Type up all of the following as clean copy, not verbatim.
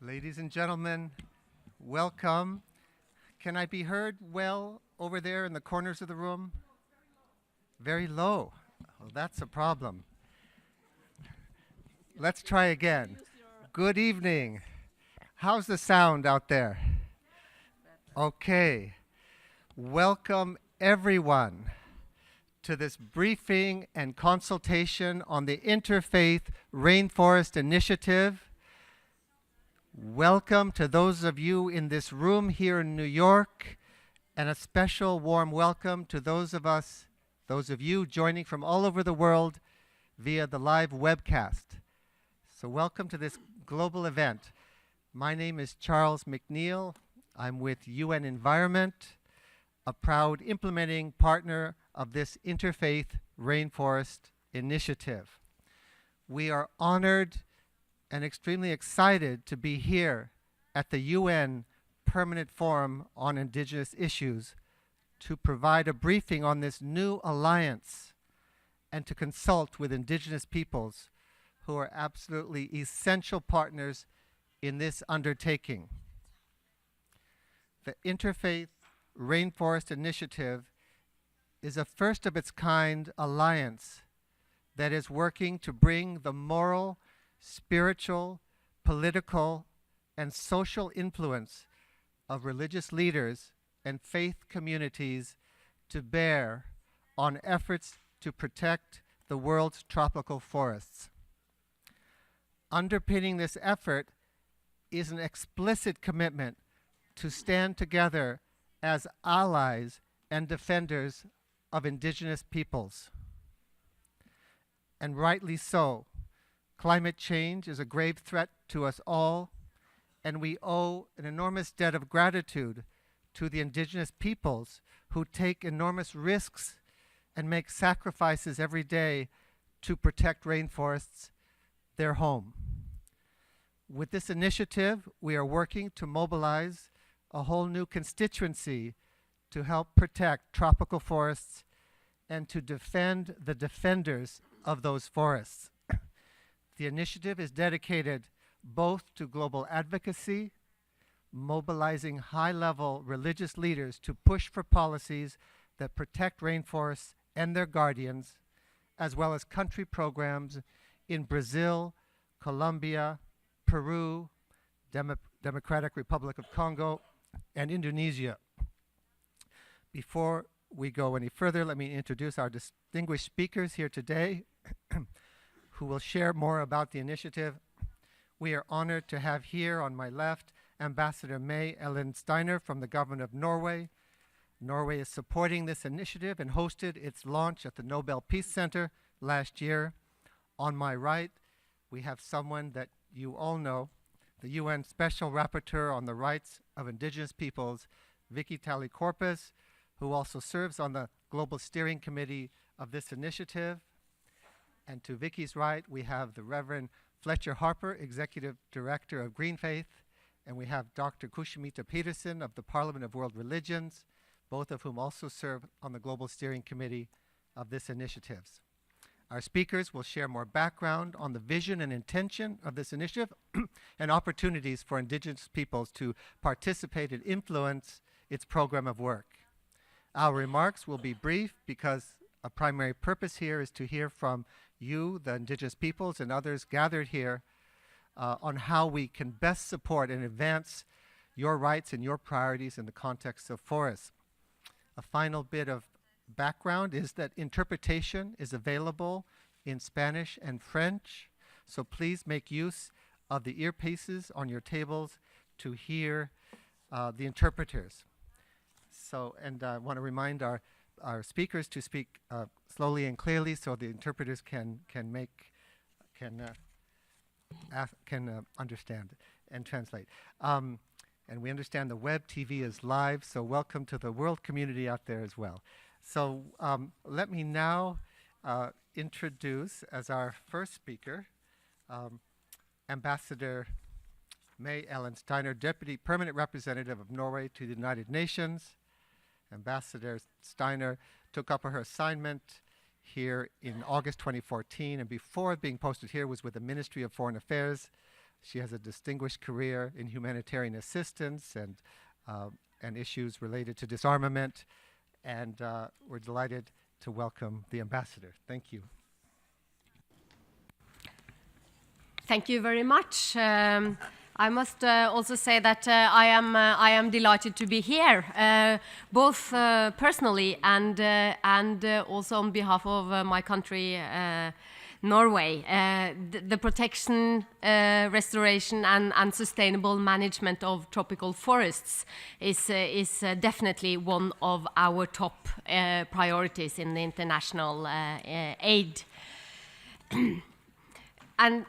Ladies and gentlemen, welcome. Can I be heard well over there in the corners of the room? Very low. Oh, that's a problem. Let's try again. Good evening. How's the sound out there? Okay. Welcome everyone to this briefing and consultation on the Interfaith Rainforest Initiative. Welcome to those of you in this room here in New York, and a special warm welcome to those of you joining from all over the world via the live webcast. So welcome to this global event. My name is Charles McNeil. I'm with UN Environment, a proud implementing partner of this Interfaith Rainforest Initiative. We are honored and extremely excited to be here at the UN Permanent Forum on Indigenous Issues to provide a briefing on this new alliance and to consult with Indigenous peoples who are absolutely essential partners in this undertaking. The Interfaith Rainforest Initiative is a first of its kind alliance that is working to bring the moral, spiritual, political, and social influence of religious leaders and faith communities to bear on efforts to protect the world's tropical forests. Underpinning this effort is an explicit commitment to stand together as allies and defenders of Indigenous peoples. And rightly so. Climate change is a grave threat to us all, and we owe an enormous debt of gratitude to the Indigenous peoples who take enormous risks and make sacrifices every day to protect rainforests, their home. With this initiative, we are working to mobilize a whole new constituency to help protect tropical forests and to defend the defenders of those forests. The initiative is dedicated both to global advocacy, mobilizing high-level religious leaders to push for policies that protect rainforests and their guardians, as well as country programs in Brazil, Colombia, Peru, Democratic Republic of Congo, and Indonesia. Before we go any further, let me introduce our distinguished speakers here today who will share more about the initiative. We are honored to have here on my left Ambassador May Ellen Steiner from the government of Norway. Norway is supporting this initiative and hosted its launch at the Nobel Peace Center last year. On my right, we have someone that you all know, the UN Special Rapporteur on the Rights of Indigenous Peoples, Vicky Tauli-Corpuz, who also serves on the Global Steering Committee of this initiative. And to Vicky's right, we have the Reverend Fletcher Harper, Executive Director of Greenfaith, and we have Dr. Kushmita Peterson of the Parliament of World Religions, both of whom also serve on the Global Steering Committee of this initiative. Our speakers will share more background on the vision and intention of this initiative and opportunities for Indigenous peoples to participate and influence its program of work. Our remarks will be brief because a primary purpose here is to hear from you, the Indigenous peoples, and others gathered here on how we can best support and advance your rights and your priorities in the context of forests. A final bit of background is that interpretation is available in Spanish and French, so please make use of the earpieces on your tables to hear the interpreters. So, and I want to remind our speakers to speak slowly and clearly so the interpreters can understand and translate. And we understand the web TV is live, so welcome to the world community out there as well. So let me now introduce as our first speaker Ambassador May Ellen Steiner, Deputy Permanent Representative of Norway to the United Nations. Ambassador Steiner took up her assignment here in August 2014, and before being posted here was with the Ministry of Foreign Affairs She has a distinguished career in humanitarian assistance and issues related to disarmament. And we're delighted to welcome the ambassador. Thank you. Thank you very much. I must also say that I am delighted to be here, both personally and also on behalf of my country, Norway. The protection, restoration, and sustainable management of tropical forests is definitely one of our top priorities in the international aid. And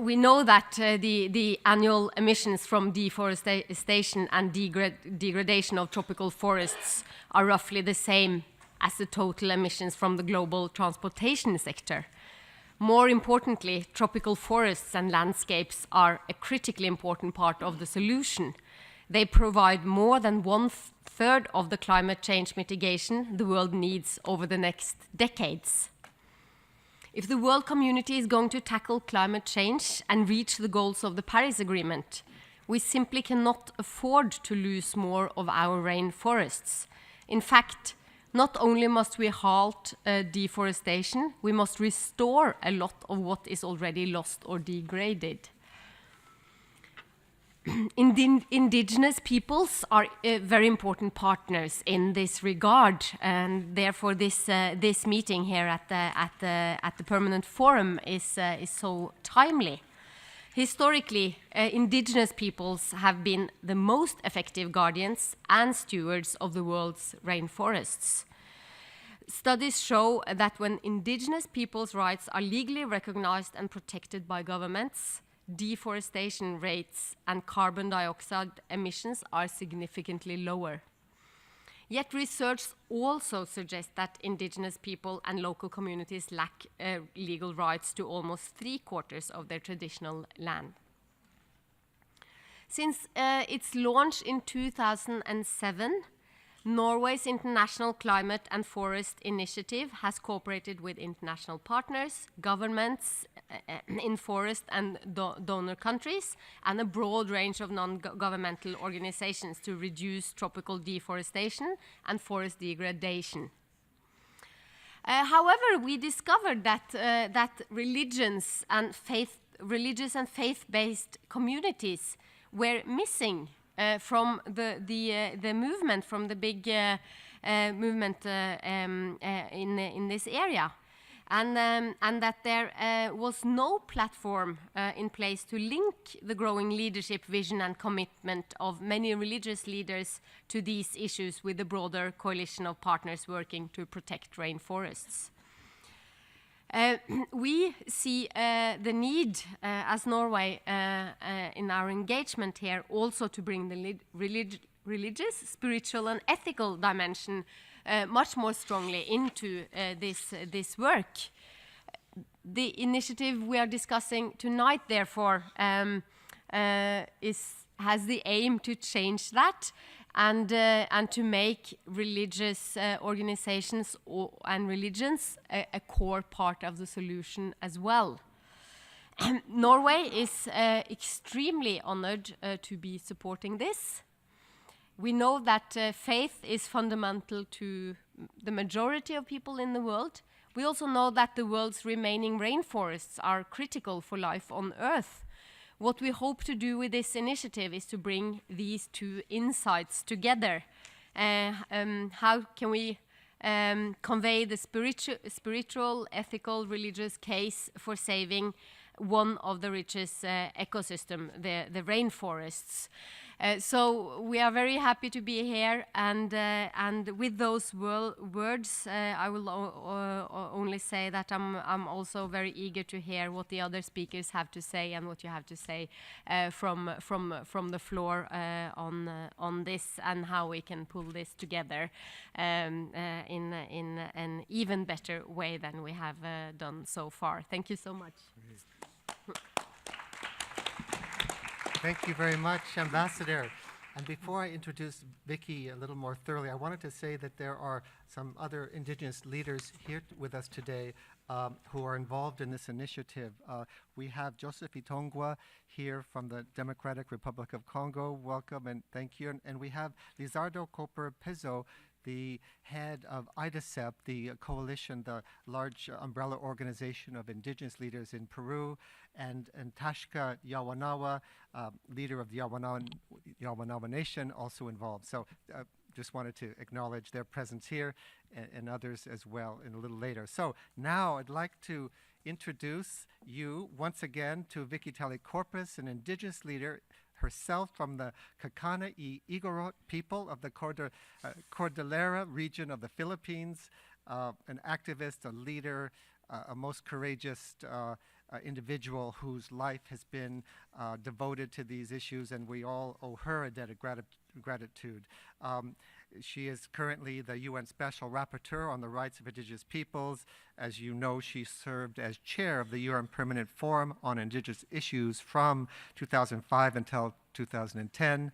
we know that the annual emissions from deforestation and degradation of tropical forests are roughly the same as the total emissions from the global transportation sector. More importantly, tropical forests and landscapes are a critically important part of the solution. They provide more than 1/3 of the climate change mitigation the world needs over the next decades. If the world community is going to tackle climate change and reach the goals of the Paris Agreement, we simply cannot afford to lose more of our rainforests. In fact, not only must we halt deforestation, we must restore a lot of what is already lost or degraded. Indigenous peoples are very important partners in this regard, and therefore this meeting here at the Permanent Forum is so timely. Historically, indigenous peoples have been the most effective guardians and stewards of the world's rainforests. Studies show that when indigenous peoples' rights are legally recognized and protected by governments, deforestation rates and carbon dioxide emissions are significantly lower. Yet research also suggests that indigenous people and local communities lack legal rights to almost 3/4 of their traditional land. Since its launch in 2007, Norway's International Climate and Forest Initiative has cooperated with international partners, governments in forest and donor countries, and a broad range of non-governmental organizations to reduce tropical deforestation and forest degradation. However, we discovered that religious and faith-based communities were missing from the movement, from the big movement in this area, and that there was no platform in place to link the growing leadership, vision, and commitment of many religious leaders to these issues with the broader coalition of partners working to protect rainforests. We see the need, as Norway, in our engagement here, also to bring the religious, spiritual, and ethical dimension much more strongly into this work. The initiative we are discussing tonight, therefore, has the aim to change that and to make religious organizations and religions a core part of the solution as well. Norway is extremely honored to be supporting this. We know that faith is fundamental to the majority of people in the world. We also know that the world's remaining rainforests are critical for life on Earth. What we hope to do with this initiative is to bring these two insights together. How can we convey the spiritual, ethical, religious case for saving one of the richest ecosystem, the rainforests? So we are very happy to be here, and with those words, I will only say that I'm also very eager to hear what the other speakers have to say and what you have to say from the floor on this, and how we can pull this together in an even better way than we have done so far. Thank you so much. Thank you very much, Ambassador. And before I introduce Vicky a little more thoroughly, I wanted to say that there are some other Indigenous leaders here with us today who are involved in this initiative. We have Joseph Itongwa here from the Democratic Republic of Congo. Welcome and thank you. And we have Tauli-Corpuz, the head of IDACEP, the coalition, the large umbrella organization of indigenous leaders in Peru, and Tashka Yawanawa, leader of the Yawanawa Nation, also involved. So just wanted to acknowledge their presence here and others as well in a little later. So now I'd like to introduce you once again to Vicky Tauli-Corpuz, an indigenous leader herself from the Kakana y Igorot people of the Cordillera region of the Philippines, an activist, a leader, a most courageous individual whose life has been devoted to these issues, and we all owe her a debt of gratitude. She is currently the UN Special Rapporteur on the Rights of Indigenous Peoples. As you know, she served as chair of the UN Permanent Forum on Indigenous Issues from 2005 until 2010.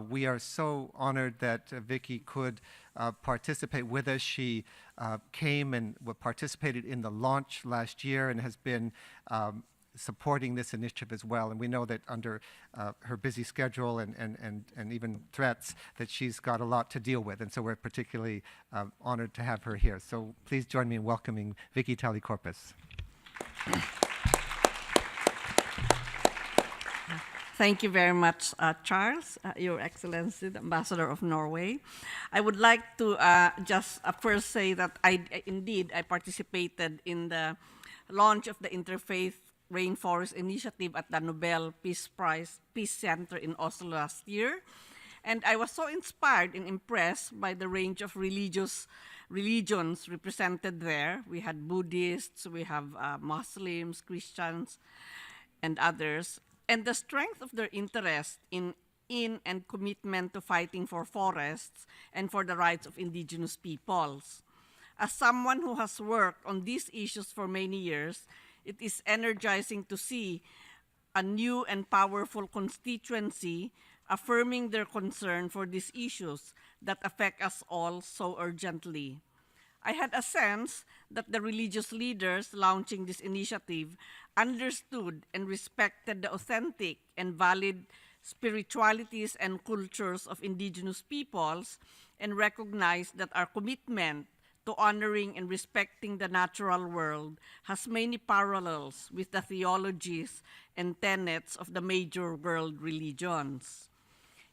We are so honored that Vicky could participate with us. She came and participated in the launch last year and has been supporting this initiative as well. And we know that under her busy schedule and even threats that she's got a lot to deal with. And so we're particularly honored to have her here. So please join me in welcoming Vicky Tauli-Corpuz. Thank you very much, Charles, Your Excellency, the Ambassador of Norway. I would like to just first say that I participated in the launch of the Interfaith Rainforest Initiative at the Nobel Peace Center in Oslo last year. And I was so inspired and impressed by the range of religions represented there. We had Buddhists, we have Muslims, Christians, and others. And the strength of their interest in and commitment to fighting for forests and for the rights of indigenous peoples. As someone who has worked on these issues for many years, it is energizing to see a new and powerful constituency affirming their concern for these issues that affect us all so urgently. I had a sense that the religious leaders launching this initiative understood and respected the authentic and valid spiritualities and cultures of indigenous peoples and recognized that our commitment to honoring and respecting the natural world has many parallels with the theologies and tenets of the major world religions.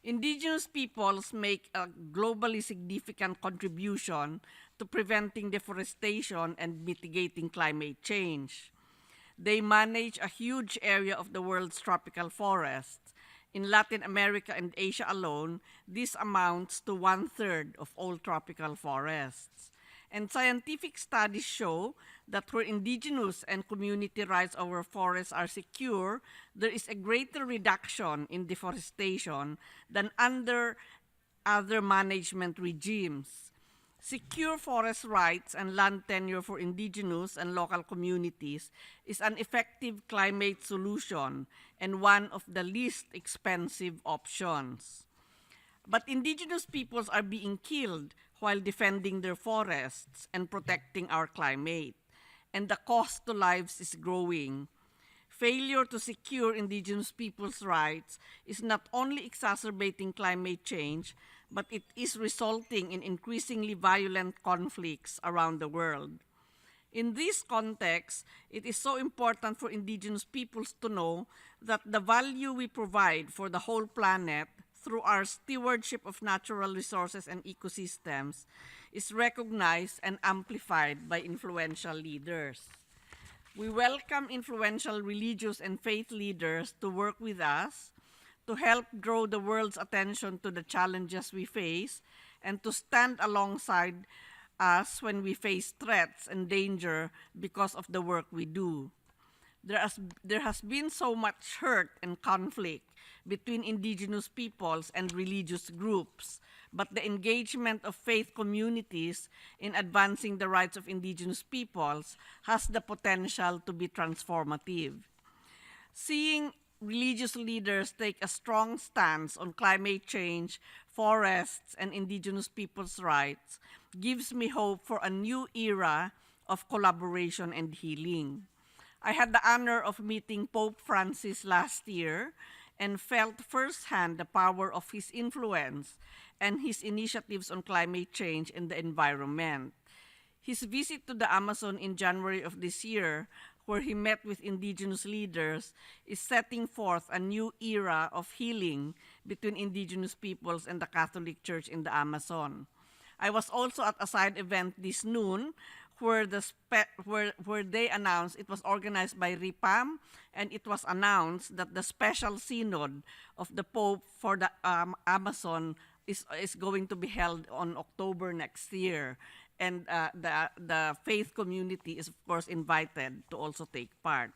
Indigenous peoples make a globally significant contribution to preventing deforestation and mitigating climate change. They manage a huge area of the world's tropical forests. In Latin America and Asia alone, this amounts to 1/3 of all tropical forests. And scientific studies show that where indigenous and community rights over forests are secure, there is a greater reduction in deforestation than under other management regimes. Secure forest rights and land tenure for indigenous and local communities is an effective climate solution and one of the least expensive options. But indigenous peoples are being killed while defending their forests and protecting our climate, and the cost to lives is growing. Failure to secure indigenous peoples' rights is not only exacerbating climate change, but it is resulting in increasingly violent conflicts around the world. In this context, it is so important for indigenous peoples to know that the value we provide for the whole planet through our stewardship of natural resources and ecosystems is recognized and amplified by influential leaders. We welcome influential religious and faith leaders to work with us to help draw the world's attention to the challenges we face and to stand alongside us when we face threats and danger because of the work we do. There has been so much hurt and conflict between indigenous peoples and religious groups, but the engagement of faith communities in advancing the rights of indigenous peoples has the potential to be transformative. Seeing religious leaders take a strong stance on climate change, forests, and indigenous peoples' rights gives me hope for a new era of collaboration and healing. I had the honor of meeting Pope Francis last year and felt firsthand the power of his influence and his initiatives on climate change and the environment. His visit to the Amazon in January of this year, where he met with indigenous leaders, is setting forth a new era of healing between indigenous peoples and the Catholic Church in the Amazon. I was also at a side event this noon where they announced, it was organized by RIPAM, and it was announced that the special synod of the Pope for the Amazon is going to be held on October next year. And the faith community is, of course, invited to also take part.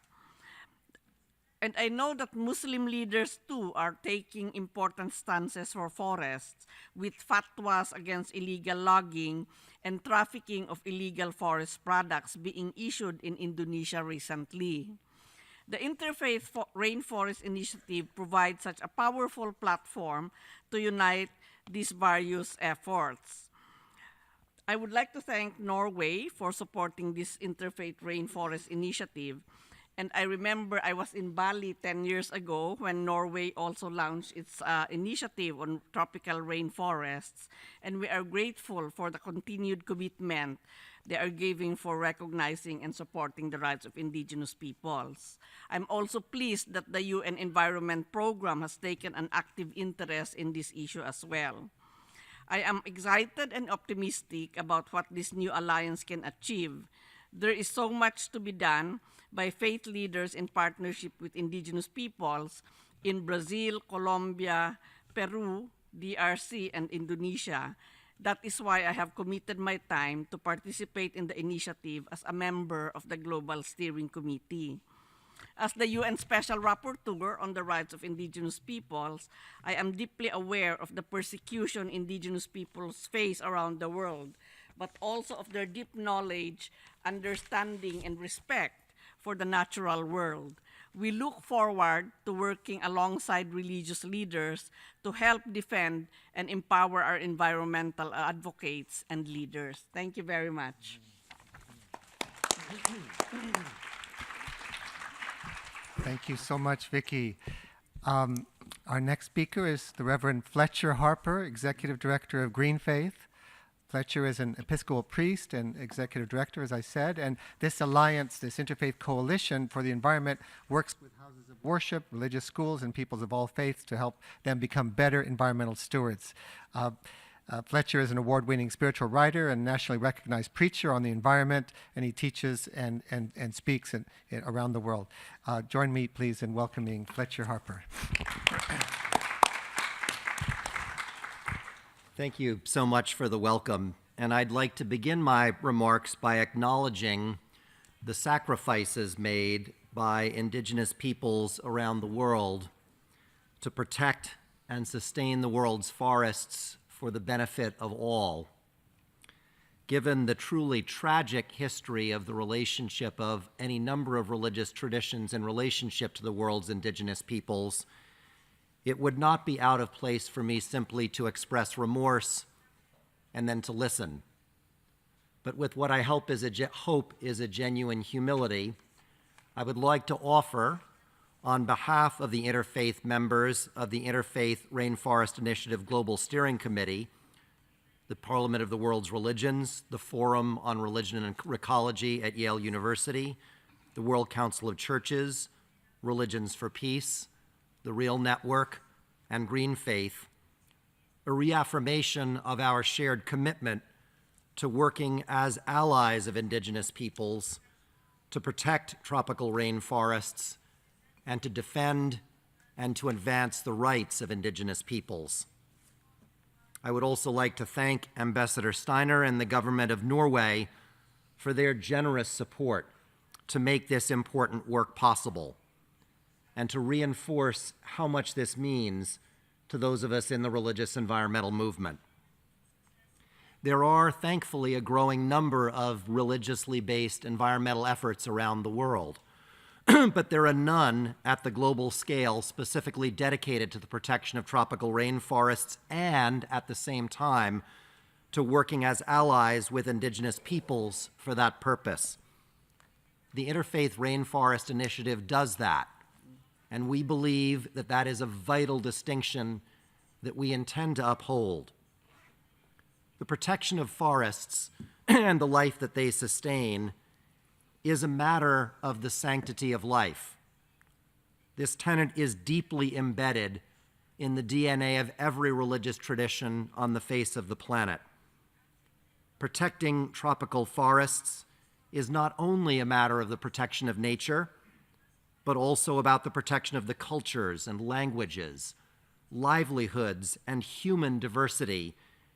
And I know that Muslim leaders, too, are taking important stances for forests, with fatwas against illegal logging and trafficking of illegal forest products being issued in Indonesia recently. The Interfaith Rainforest Initiative provides such a powerful platform to unite these various efforts. I would like to thank Norway for supporting this Interfaith Rainforest Initiative. And I remember I was in Bali 10 years ago when Norway also launched its initiative on tropical rainforests. And we are grateful for the continued commitment they are giving for recognizing and supporting the rights of indigenous peoples. I'm also pleased that the UN Environment Program has taken an active interest in this issue as well. I am excited and optimistic about what this new alliance can achieve. There is so much to be done by faith leaders in partnership with indigenous peoples in Brazil, Colombia, Peru, DRC, and Indonesia. That is why I have committed my time to participate in the initiative as a member of the Global Steering Committee. As the UN Special Rapporteur on the rights of indigenous peoples, I am deeply aware of the persecution indigenous peoples face around the world, but also of their deep knowledge, understanding, and respect for the natural world. We look forward to working alongside religious leaders to help defend and empower our environmental advocates and leaders. Thank you very much. Thank you so much, Vicky. Our next speaker is the Reverend Fletcher Harper, Executive Director of Green Faith. Fletcher is an Episcopal priest and Executive Director, as I said, and this alliance, this Interfaith Coalition for the Environment, works with houses of worship, religious schools, and peoples of all faiths to help them become better environmental stewards. Fletcher is an award-winning spiritual writer and nationally recognized preacher on the environment, and he teaches and speaks around the world. Join me, please, in welcoming Fletcher Harper. Thank you so much for the welcome. And I'd like to begin my remarks by acknowledging the sacrifices made by indigenous peoples around the world to protect and sustain the world's forests for the benefit of all. Given the truly tragic history of the relationship of any number of religious traditions in relationship to the world's indigenous peoples, it would not be out of place for me simply to express remorse and then to listen. But with what I hope is a genuine humility, I would like to offer, on behalf of the interfaith members of the Interfaith Rainforest Initiative Global Steering Committee, the Parliament of the World's Religions, the Forum on Religion and Ecology at Yale University, the World Council of Churches, Religions for Peace, the Real Network, and Green Faith, a reaffirmation of our shared commitment to working as allies of indigenous peoples to protect tropical rainforests and to defend and to advance the rights of indigenous peoples. I would also like to thank Ambassador Steiner and the government of Norway for their generous support to make this important work possible, and to reinforce how much this means to those of us in the religious environmental movement. There are, thankfully, a growing number of religiously based environmental efforts around the world. but there are none at the global scale specifically dedicated to the protection of tropical rainforests and, at the same time, to working as allies with indigenous peoples for that purpose. The Interfaith Rainforest Initiative does that, and we believe that that is a vital distinction that we intend to uphold. The protection of forests and the life that they sustain is a matter of the sanctity of life. This tenet is deeply embedded in the DNA of every religious tradition on the face of the planet. Protecting tropical forests is not only a matter of the protection of nature, but also about the protection of the cultures and languages, livelihoods, and human diversity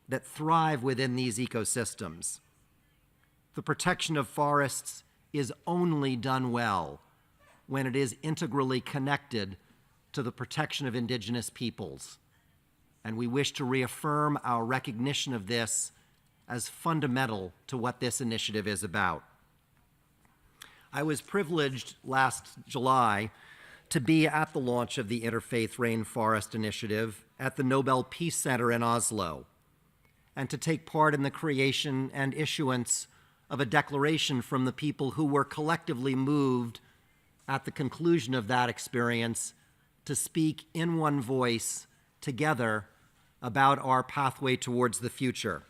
that thrive within these ecosystems. The protection of forests is only done well when it is integrally connected to the protection of indigenous peoples. And we wish to reaffirm our recognition of this as fundamental to what this initiative is about. I was privileged last July to be at the launch of the Interfaith Rainforest Initiative at the Nobel Peace Center in Oslo, and to take part in the creation and issuance of a declaration from the people who were collectively moved at the conclusion of that experience to speak in one voice together about our pathway towards the future.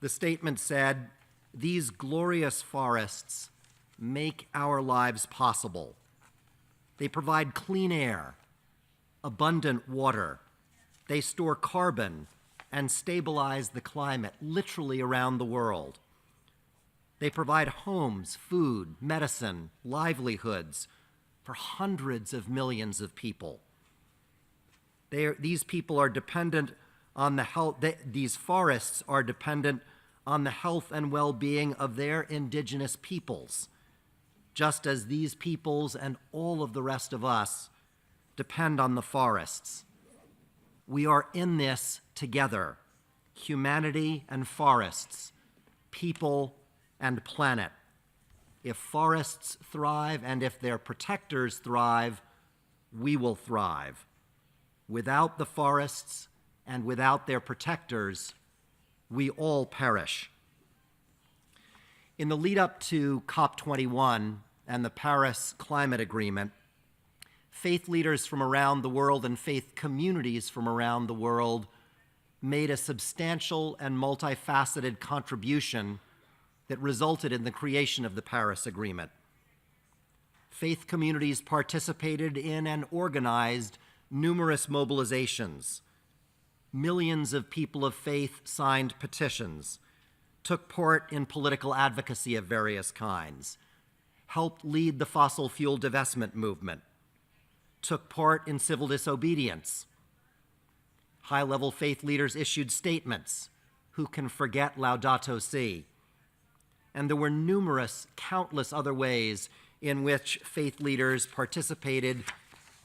The statement said, "These glorious forests make our lives possible. They provide clean air, abundant water. They store carbon and stabilize the climate literally around the world. They provide homes, food, medicine, livelihoods for hundreds of millions of people. These people are dependent on the health, these forests are dependent on the health and well-being of their indigenous peoples, just as these peoples and all of the rest of us depend on the forests. We are in this together, humanity and forests, people and planet. If forests thrive and if their protectors thrive, we will thrive. Without the forests and without their protectors, we all perish." In the lead up to COP21 and the Paris Climate Agreement, faith leaders from around the world and faith communities from around the world made a substantial and multifaceted contribution that resulted in the creation of the Paris Agreement. Faith communities participated in and organized numerous mobilizations. Millions of people of faith signed petitions, took part in political advocacy of various kinds, helped lead the fossil fuel divestment movement, took part in civil disobedience. High-level faith leaders issued statements. Who can forget Laudato Si? And there were countless other ways in which faith leaders participated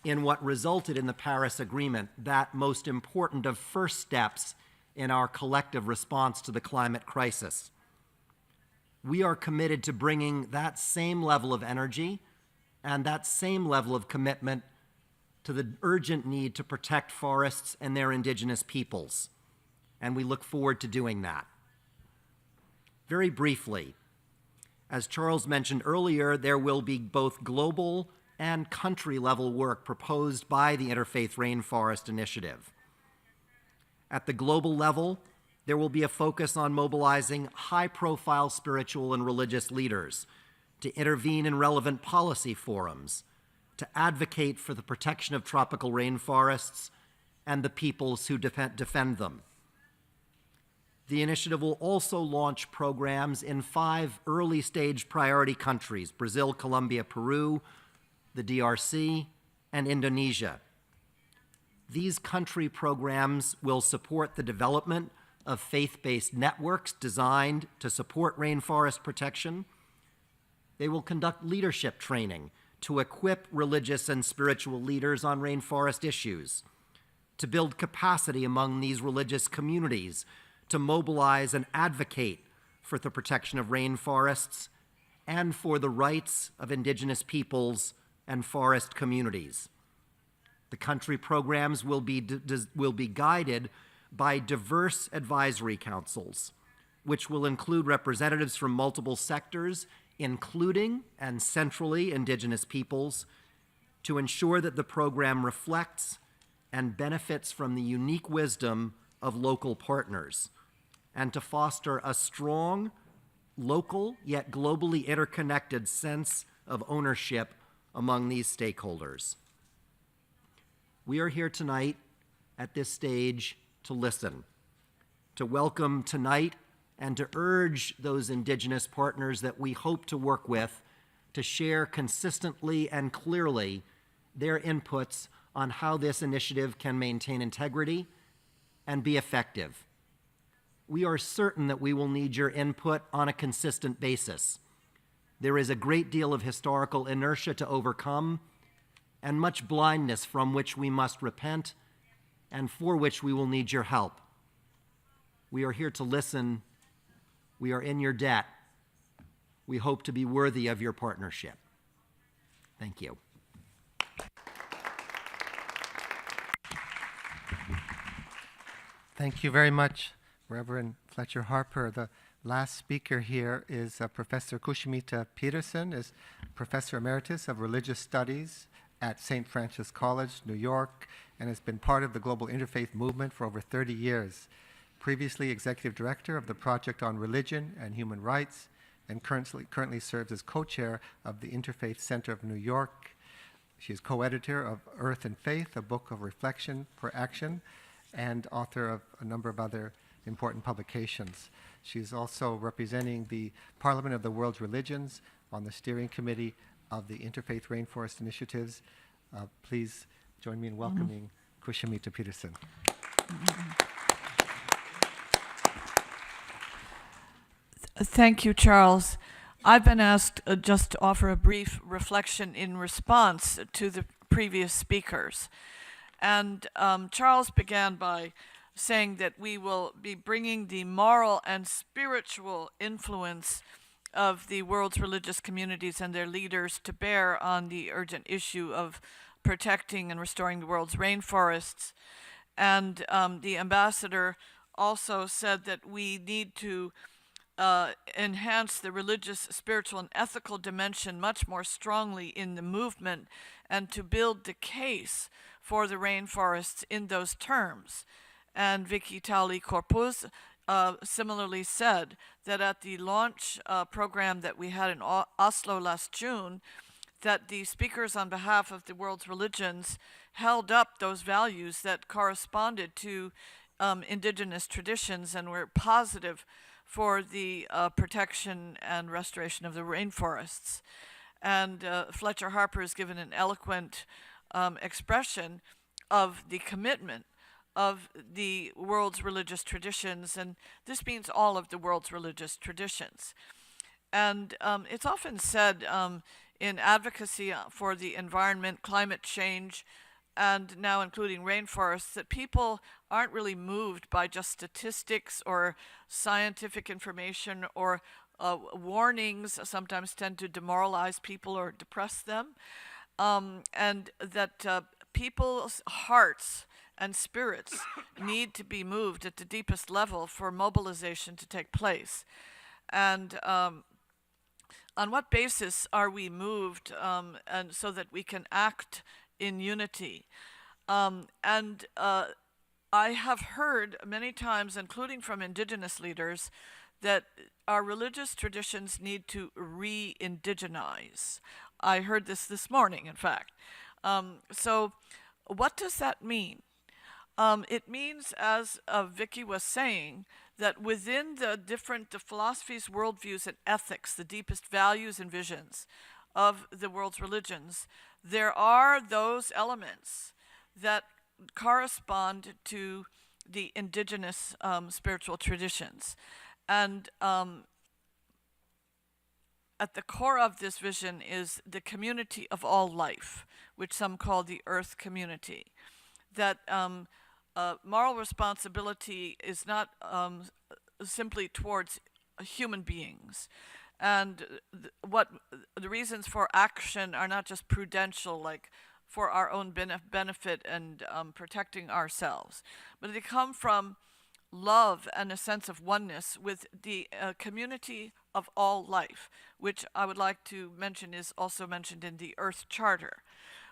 in what resulted in the Paris Agreement, that most important of first steps in our collective response to the climate crisis. We are committed to bringing that same level of energy and that same level of commitment to the urgent need to protect forests and their indigenous peoples, and we look forward to doing that. Very briefly, as Charles mentioned earlier, there will be both global and country-level work proposed by the Interfaith Rainforest Initiative. At the global level, there will be a focus on mobilizing high-profile spiritual and religious leaders to intervene in relevant policy forums, to advocate for the protection of tropical rainforests and the peoples who defend them. The initiative will also launch programs in 5 early-stage priority countries: Brazil, Colombia, Peru, the DRC, and Indonesia. These country programs will support the development of faith-based networks designed to support rainforest protection. They will conduct leadership training to equip religious and spiritual leaders on rainforest issues, to build capacity among these religious communities to mobilize and advocate for the protection of rainforests, and for the rights of Indigenous peoples and forest communities. The country programs will be guided by diverse advisory councils, which will include representatives from multiple sectors, including and centrally Indigenous peoples, to ensure that the program reflects and benefits from the unique wisdom of local partners, and to foster a strong, local, yet globally interconnected sense of ownership among these stakeholders. We are here tonight at this stage to listen, to welcome tonight and to urge those Indigenous partners that we hope to work with to share consistently and clearly their inputs on how this initiative can maintain integrity and be effective. We are certain that we will need your input on a consistent basis. There is a great deal of historical inertia to overcome and much blindness from which we must repent and for which we will need your help. We are here to listen. We are in your debt. We hope to be worthy of your partnership. Thank you. Thank you very much, Reverend Fletcher Harper. The last speaker here is Professor Kushmita Peterson, is Professor Emeritus of Religious Studies at St. Francis College, New York, and has been part of the global interfaith movement for over 30 years. Previously Executive Director of the Project on Religion and Human Rights, and currently serves as co-chair of the Interfaith Center of New York. She is co-editor of Earth and Faith, a book of reflection for action, and author of a number of other important publications. She's also representing the Parliament of the World's Religions on the steering committee of the Interfaith Rainforest Initiatives. Please join me in welcoming Kushmita Peterson. Thank you, Charles. I've been asked just to offer a brief reflection in response to the previous speakers. And Charles began by saying that we will be bringing the moral and spiritual influence of the world's religious communities and their leaders to bear on the urgent issue of protecting and restoring the world's rainforests. And the ambassador also said that we need to enhance the religious, spiritual, and ethical dimension much more strongly in the movement, and to build the case for the rainforests in those terms. And Vicky Tauli-Corpuz similarly said that at the launch program that we had in Oslo last June, that the speakers on behalf of the world's religions held up those values that corresponded to indigenous traditions and were positive for the protection and restoration of the rainforests. And Fletcher Harper has given an eloquent expression of the commitment of the world's religious traditions, and this means all of the world's religious traditions. And it's often said in advocacy for the environment, climate change, and now including rainforests, that people aren't really moved by just statistics or scientific information, or warnings sometimes tend to demoralize people or depress them, and that people's hearts and spirits need to be moved at the deepest level for mobilization to take place. And on what basis are we moved, and so that we can act in unity? I have heard many times, including from indigenous leaders, that our religious traditions need to re-indigenize. I heard this morning, in fact. So what does that mean? It means, as Vicky was saying, that within the philosophies, worldviews, and ethics, the deepest values and visions of the world's religions, there are those elements that correspond to the indigenous spiritual traditions. And at the core of this vision is the community of all life, which some call the earth community. That moral responsibility is not simply towards human beings, And what the reasons for action are not just prudential, like for our own benefit and protecting ourselves, but they come from love and a sense of oneness with the community of all life, which I would like to mention is also mentioned in the Earth Charter.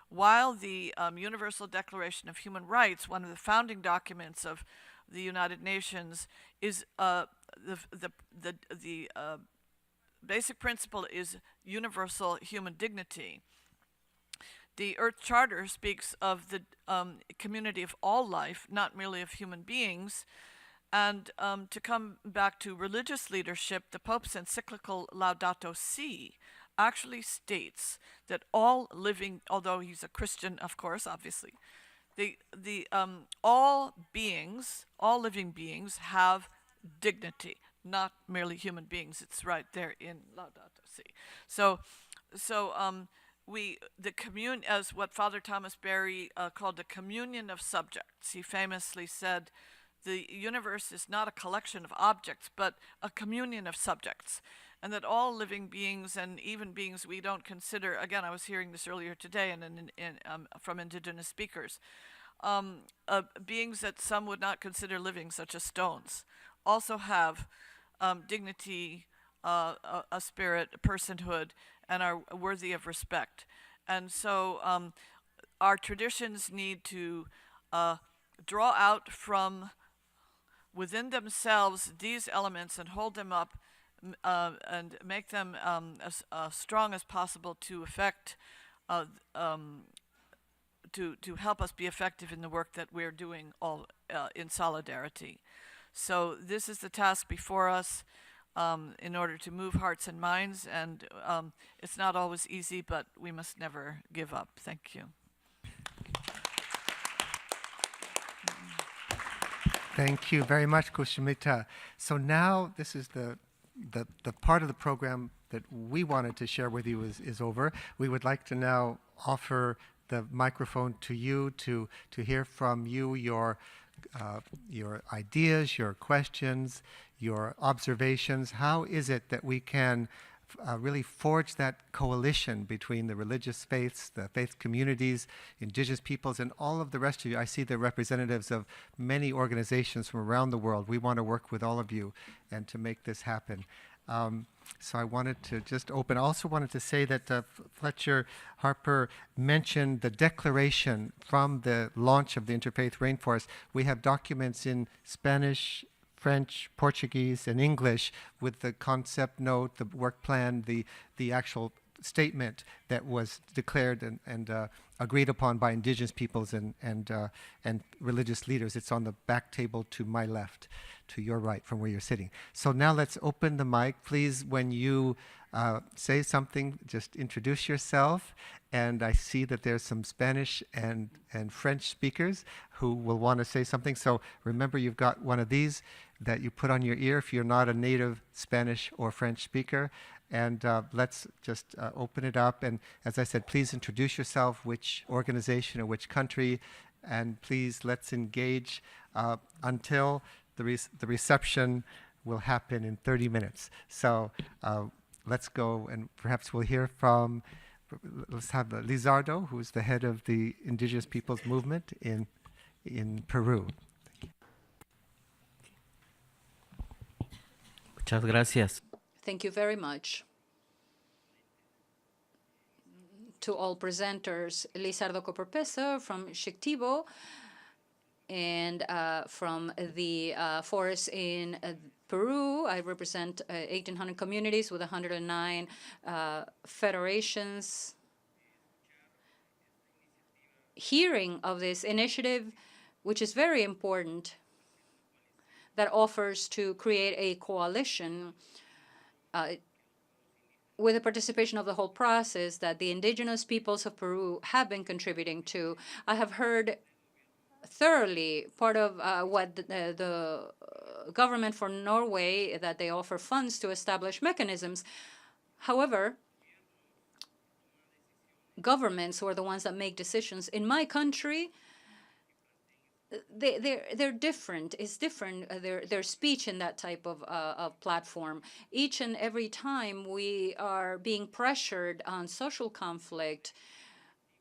While the Universal Declaration of Human Rights, one of the founding documents of the United Nations, is the basic principle is universal human dignity. The Earth Charter speaks of the community of all life, not merely of human beings. And to come back to religious leadership, the Pope's encyclical Laudato Si actually states that all living, although he's a Christian, of course, obviously, all living beings have dignity, not merely human beings. It's right there in Laudato Si. As what Father Thomas Berry called the communion of subjects, he famously said, the universe is not a collection of objects, but a communion of subjects. And that all living beings, and even beings we don't consider, again, I was hearing this earlier today from indigenous speakers, beings that some would not consider living, such as stones, also have dignity, a spirit, a personhood, and are worthy of respect. And so our traditions need to draw out from within themselves these elements and hold them up and make them as strong as possible to affect, to help us be effective in the work that we're doing all in solidarity. So this is the task before us in order to move hearts and minds, and it's not always easy, but we must never give up. Thank you. Thank you very much, Kushmita. So now this is the part of the program that we wanted to share with you is over. We would like to now offer the microphone to you to hear from you your ideas, your questions, your observations. How is it that we can really forge that coalition between the religious faiths, the faith communities, indigenous peoples, and all of the rest of you? I see the representatives of many organizations from around the world. We want to work with all of you and to make this happen. So I wanted to just open. I also wanted to say that Fletcher Harper mentioned the declaration from the launch of the Interfaith Rainforest. We have documents in Spanish, French, Portuguese, and English with the concept note, the work plan, the actual statement that was declared and agreed upon by indigenous peoples and religious leaders. It's on the back table to my left, to your right from where you're sitting. So now let's open the mic. Please, when you say something, just introduce yourself. And I see that there's some Spanish and French speakers who will want to say something. So remember, you've got one of these that you put on your ear if you're not a native Spanish or French speaker. And let's just open it up. And as I said, please introduce yourself, which organization or which country. And please, let's engage until the reception will happen in 30 minutes. So let's go, and perhaps we'll hear from, let's have Lizardo, who's the head of the Indigenous Peoples movement in Peru. Muchas gracias. Thank you very much to all presenters. Lizardo Coperpeso from Shiktibo and from the forests in Peru. I represent 1,800 communities with 109 federations. Hearing of this initiative, which is very important, that offers to create a coalition with the participation of the whole process that the indigenous peoples of Peru have been contributing to. I have heard thoroughly part of what the government for Norway, that they offer funds to establish mechanisms. However, governments who are the ones that make decisions in my country they're different. It's different, their speech in that type of platform. Each and every time we are being pressured on social conflict,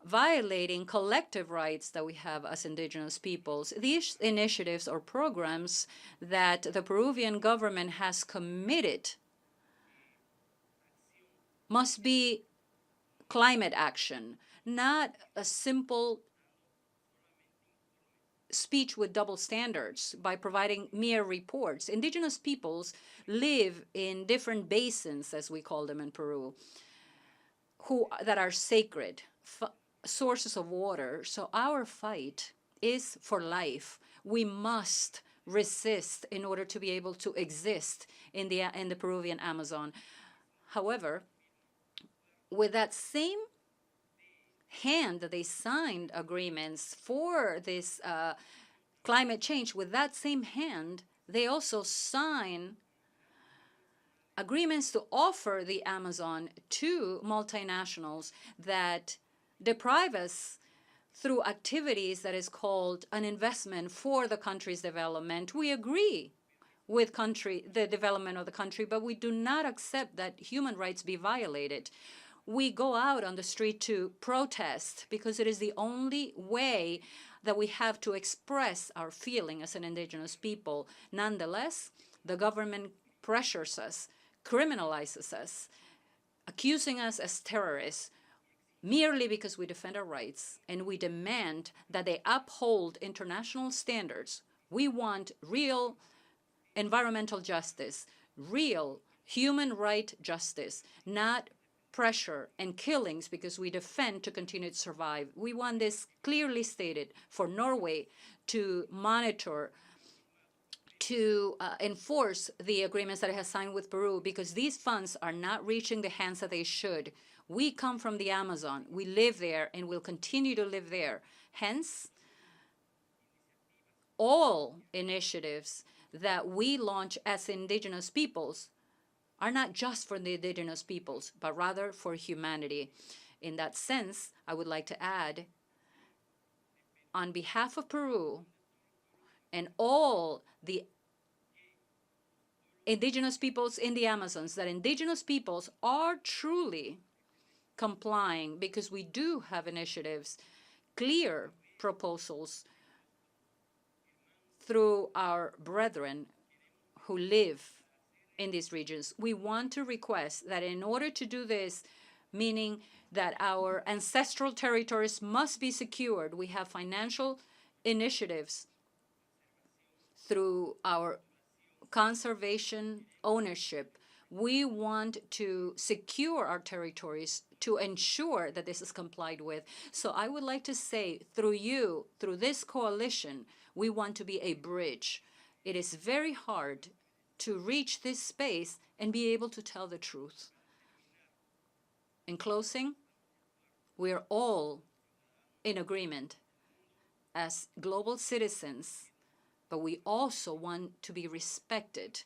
violating collective rights that we have as indigenous peoples. These initiatives or programs that the Peruvian government has committed must be climate action, not a simple speech with double standards by providing mere reports. Indigenous peoples live in different basins, as we call them in Peru, that are sacred sources of water. So our fight is for life. We must resist in order to be able to exist in the Peruvian Amazon. However, with that same hand that they signed agreements for this climate change, with that same hand, they also sign agreements to offer the Amazon to multinationals that deprive us through activities that is called an investment for the country's development. We agree with the development of the country, but we do not accept that human rights be violated. We go out on the street to protest because it is the only way that we have to express our feeling as an indigenous people. Nonetheless, the government pressures us, criminalizes us, accusing us as terrorists, merely because we defend our rights and we demand that they uphold international standards. We want real environmental justice, real human right justice, not pressure and killings because we defend to continue to survive. We want this clearly stated for Norway to monitor, to enforce the agreements that it has signed with Peru, because these funds are not reaching the hands that they should. We come from the Amazon. We live there and will continue to live there. Hence, all initiatives that we launch as indigenous peoples are not just for the indigenous peoples, but rather for humanity. In that sense, I would like to add, on behalf of Peru and all the indigenous peoples in the Amazons, that indigenous peoples are truly complying, because we do have initiatives, clear proposals through our brethren who live in these regions. We want to request that in order to do this, meaning that our ancestral territories must be secured, we have financial initiatives through our conservation ownership. We want to secure our territories to ensure that this is complied with. So I would like to say, through you, through this coalition, we want to be a bridge. It is very hard to reach this space and be able to tell the truth. In closing, we are all in agreement as global citizens, but we also want to be respected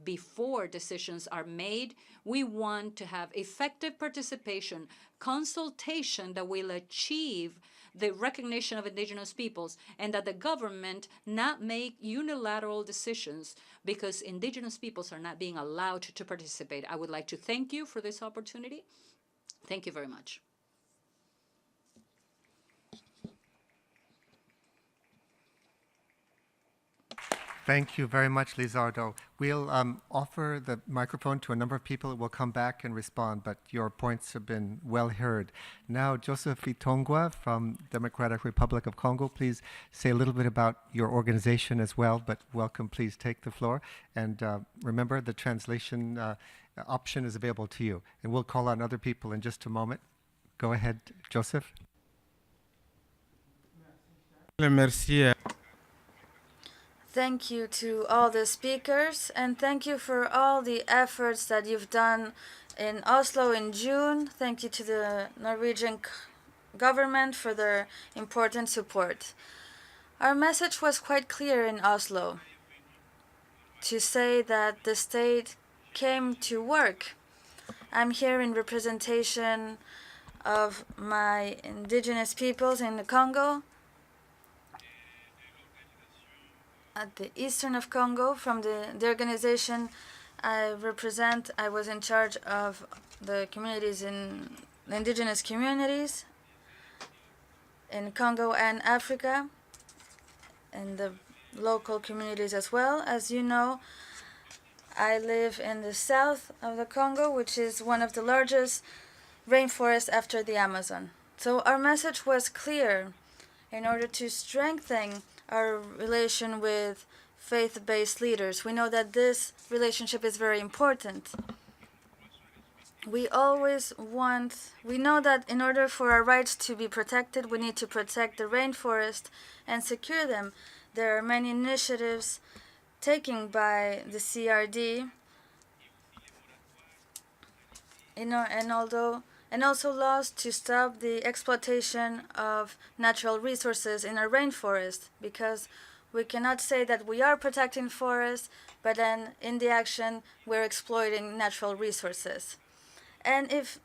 before decisions are made. We want to have effective participation, consultation that will achieve the recognition of indigenous peoples, and that the government not make unilateral decisions because indigenous peoples are not being allowed to participate. I would like to thank you for this opportunity. Thank you very much. Thank you very much, Lizardo. We'll offer the microphone to a number of people. We'll come back and respond, but your points have been well heard. Now, Joseph Itongwa from Democratic Republic of Congo, please say a little bit about your organization as well, but welcome, please take the floor. And remember, the translation option is available to you. And we'll call on other people in just a moment. Go ahead, Joseph. Merci. Thank you to all the speakers, and thank you for all the efforts that you've done in Oslo in June. Thank you to the Norwegian government for their important support. Our message was quite clear in Oslo, to say that the state came to work. I'm here in representation of my indigenous peoples in the Congo, at the eastern of Congo. From the organization I represent, I was in charge of the communities in the indigenous communities in Congo and Africa, and the local communities as well. As you know, I live in the south of the Congo, which is one of the largest rainforests after the Amazon. So our message was clear. In order to strengthen our relation with faith-based leaders, we know that this relationship is very important. We know that in order for our rights to be protected, we need to protect the rainforest and secure them. There are many initiatives taken by the CRD, and also laws to stop the exploitation of natural resources in our rainforest, because we cannot say that we are protecting forests, but then in the action we're exploiting natural resources. And if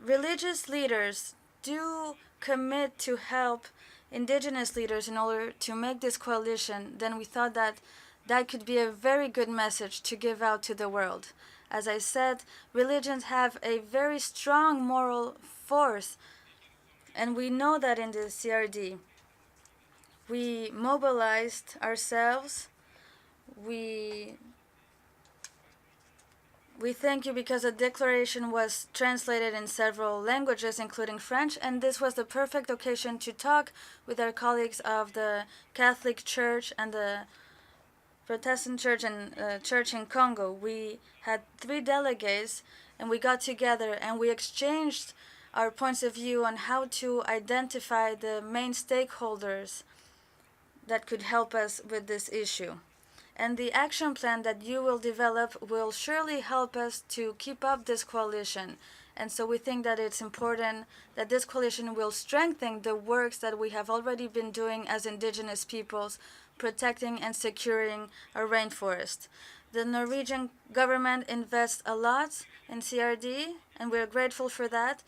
religious leaders do commit to help indigenous leaders in order to make this coalition, then we thought that that could be a very good message to give out to the world. As I said, religions have a very strong moral force, and we know that in the CRD. We mobilized ourselves. We thank you because the declaration was translated in several languages, including French, and this was the perfect occasion to talk with our colleagues of the Catholic Church and the Protestant Church and Church in Congo. We had 3 delegates, and we got together and we exchanged our points of view on how to identify the main stakeholders that could help us with this issue. And the action plan that you will develop will surely help us to keep up this coalition. And so we think that it's important that this coalition will strengthen the works that we have already been doing as indigenous peoples, protecting and securing our rainforest. The Norwegian government invests a lot in CRD, and we're grateful for that.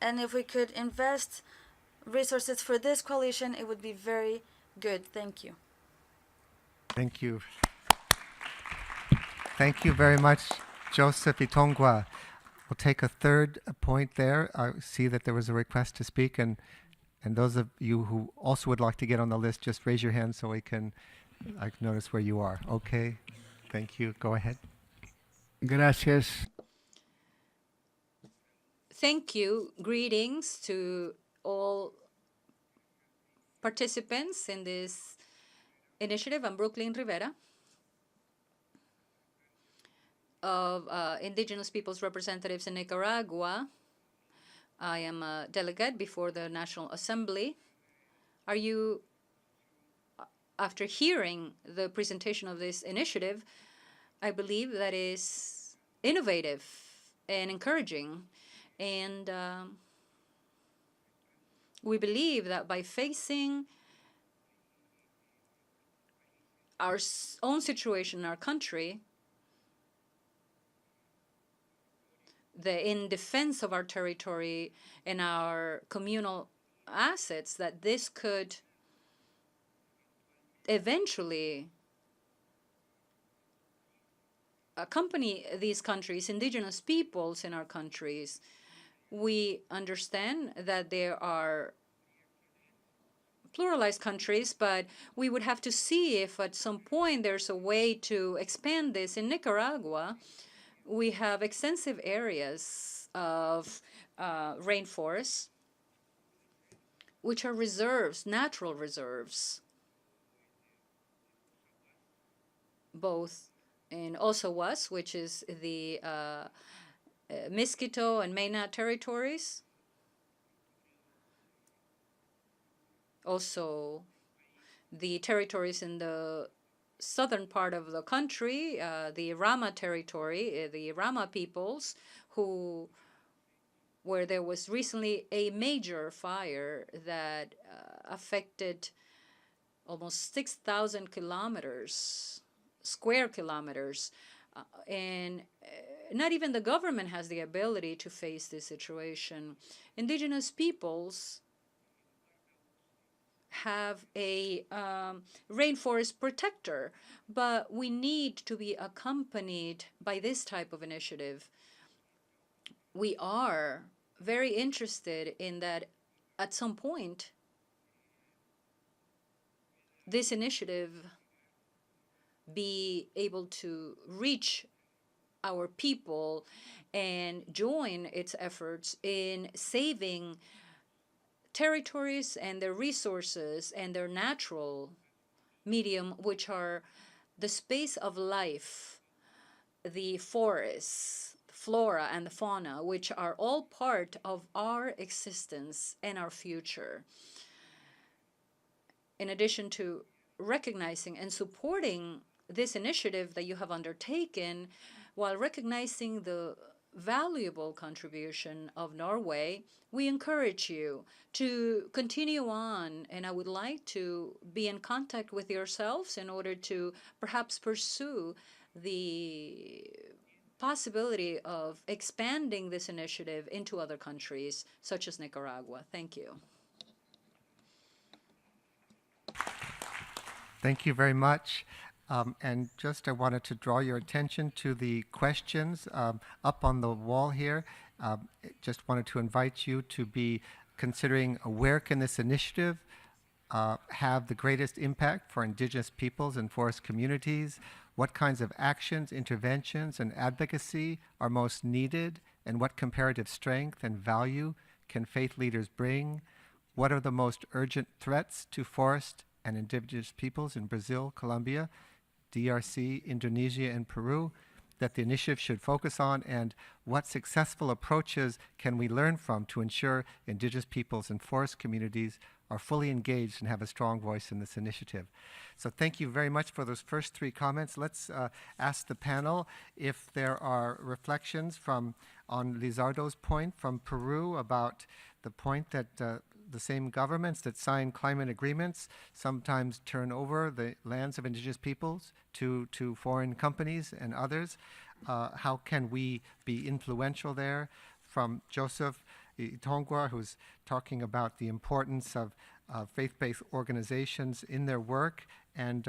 And if we could invest resources for this coalition, it would be very good. Thank you. Thank you. Thank you very much, Joseph Itongwa. We'll take a third point there. I see that there was a request to speak, and those of you who also would like to get on the list, just raise your hand so I can notice where you are. Okay, thank you. Go ahead. Gracias. Thank you. Greetings to all participants in this initiative. I'm Brooklyn Rivera of Indigenous Peoples Representatives in Nicaragua. I am a delegate before the National Assembly. Are you, after hearing the presentation of this initiative, I believe that is innovative and encouraging. And we believe that by facing our own situation in our country, in defense of our territory and our communal assets, that this could eventually accompany these countries, indigenous peoples in our countries. We understand that there are pluralized countries, but we would have to see if at some point there's a way to expand this. In Nicaragua, we have extensive areas of rainforests, which are reserves, natural reserves, both in Osawas, which is the Miskito and Mena territories, also the territories in the southern part of the country, the Rama territory, the Rama peoples, where there was recently a major fire that affected almost 6,000 square kilometers, and not even the government has the ability to face this situation. Indigenous peoples have a rainforest protector, but we need to be accompanied by this type of initiative. We are very interested in that at some point, this initiative be able to reach our people and join its efforts in saving territories and their resources and their natural medium, which are the space of life, the forests, flora and the fauna, which are all part of our existence and our future. In addition to recognizing and supporting this initiative that you have undertaken, while recognizing the valuable contribution of Norway, we encourage you to continue on, and I would like to be in contact with yourselves in order to perhaps pursue the possibility of expanding this initiative into other countries, such as Nicaragua. Thank you. Thank you very much. And just I wanted to draw your attention to the questions up on the wall here. Just wanted to invite you to be considering where can this initiative have the greatest impact for Indigenous peoples and forest communities, what kinds of actions, interventions, and advocacy are most needed, and what comparative strength and value can faith leaders bring, what are the most urgent threats to forest and Indigenous peoples in Brazil, Colombia, DRC, Indonesia, and Peru that the initiative should focus on, and what successful approaches can we learn from to ensure Indigenous peoples and forest communities are fully engaged and have a strong voice in this initiative. So thank you very much for those first three comments. Let's ask the panel if there are reflections on Lizardo's point from Peru about the point that the same governments that sign climate agreements sometimes turn over the lands of Indigenous peoples to foreign companies and others. How can we be influential there? From Joseph Itongwa, who's talking about the importance of faith-based organizations in their work and